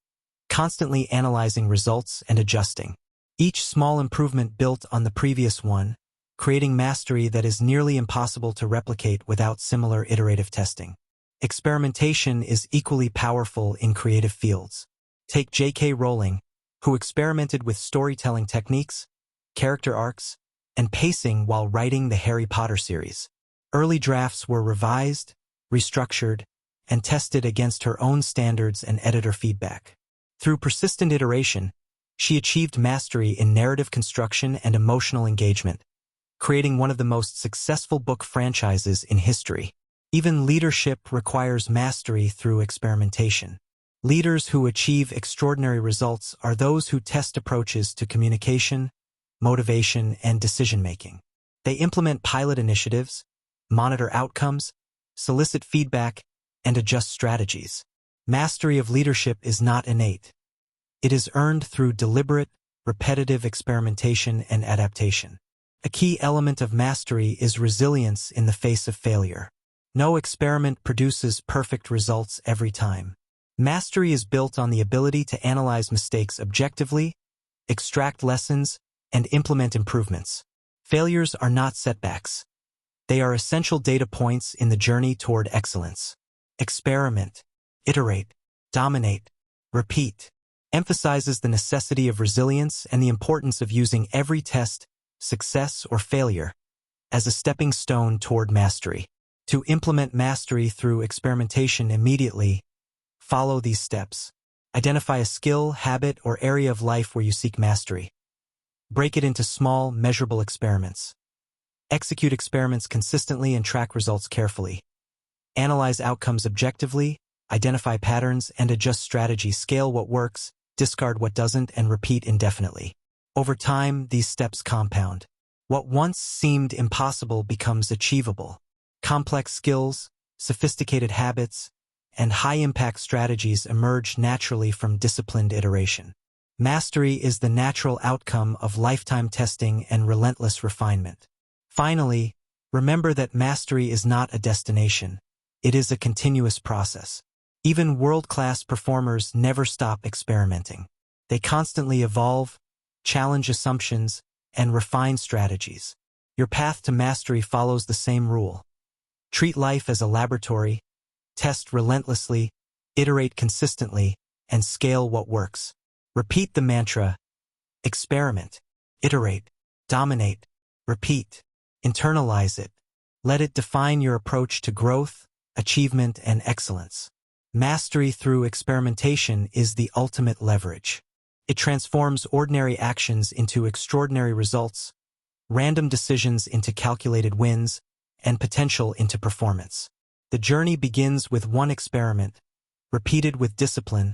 Speaker 1: constantly analyzing results and adjusting. Each small improvement built on the previous one, creating mastery that is nearly impossible to replicate without similar iterative testing. Experimentation is equally powerful in creative fields. Take J.K. Rowling, who experimented with storytelling techniques, character arcs, and pacing while writing the Harry Potter series. Early drafts were revised, restructured, and tested against her own standards and editor feedback. Through persistent iteration, she achieved mastery in narrative construction and emotional engagement, creating one of the most successful book franchises in history. Even leadership requires mastery through experimentation. Leaders who achieve extraordinary results are those who test approaches to communication, motivation, and decision-making. They implement pilot initiatives, monitor outcomes, solicit feedback, and adjust strategies. Mastery of leadership is not innate. It is earned through deliberate, repetitive experimentation and adaptation. A key element of mastery is resilience in the face of failure. No experiment produces perfect results every time. Mastery is built on the ability to analyze mistakes objectively, extract lessons, and implement improvements. Failures are not setbacks. They are essential data points in the journey toward excellence. Experiment, iterate, dominate, repeat emphasizes the necessity of resilience and the importance of using every test, success or failure, as a stepping stone toward mastery. To implement mastery through experimentation immediately, follow these steps. Identify a skill, habit, or area of life where you seek mastery. Break it into small, measurable experiments. Execute experiments consistently and track results carefully. Analyze outcomes objectively, identify patterns, and adjust strategies. Scale what works, discard what doesn't, and repeat indefinitely. Over time, these steps compound. What once seemed impossible becomes achievable. Complex skills, sophisticated habits, and high-impact strategies emerge naturally from disciplined iteration. Mastery is the natural outcome of lifetime testing and relentless refinement. Finally, remember that mastery is not a destination. It is a continuous process. Even world-class performers never stop experimenting. They constantly evolve, challenge assumptions, and refine strategies. Your path to mastery follows the same rule. Treat life as a laboratory, test relentlessly, iterate consistently, and scale what works. Repeat the mantra: experiment, iterate, dominate, repeat. Internalize it. Let it define your approach to growth, achievement, and excellence. Mastery through experimentation is the ultimate leverage. It transforms ordinary actions into extraordinary results, random decisions into calculated wins, and potential into performance. The journey begins with one experiment, repeated with discipline,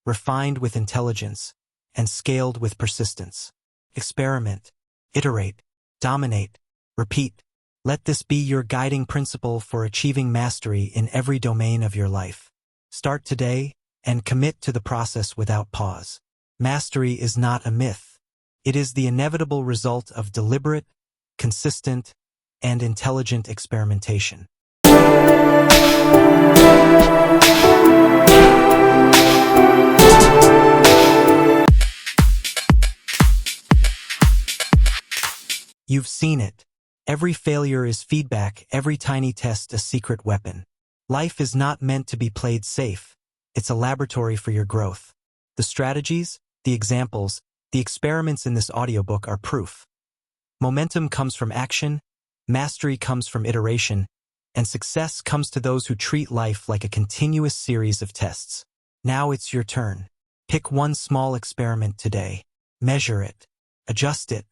Speaker 1: refined with intelligence, and scaled with persistence. Experiment, iterate, dominate, repeat. Let this be your guiding principle for achieving mastery in every domain of your life. Start today and commit to the process without pause. Mastery is not a myth. It is the inevitable result of deliberate, consistent, and intelligent experimentation. You've seen it. Every failure is feedback, every tiny test a secret weapon. Life is not meant to be played safe. It's a laboratory for your growth. The strategies, the examples, the experiments in this audiobook are proof. Momentum comes from action, mastery comes from iteration, and success comes to those who treat life like a continuous series of tests. Now it's your turn. Pick one small experiment today. Measure it, adjust it,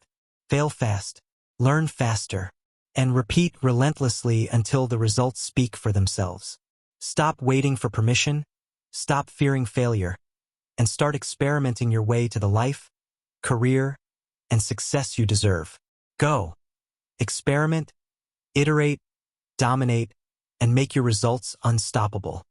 Speaker 1: fail fast, learn faster, and repeat relentlessly until the results speak for themselves. Stop waiting for permission, stop fearing failure, and start experimenting your way to the life, career, and success you deserve. Go. Experiment, iterate, dominate, and make your results unstoppable.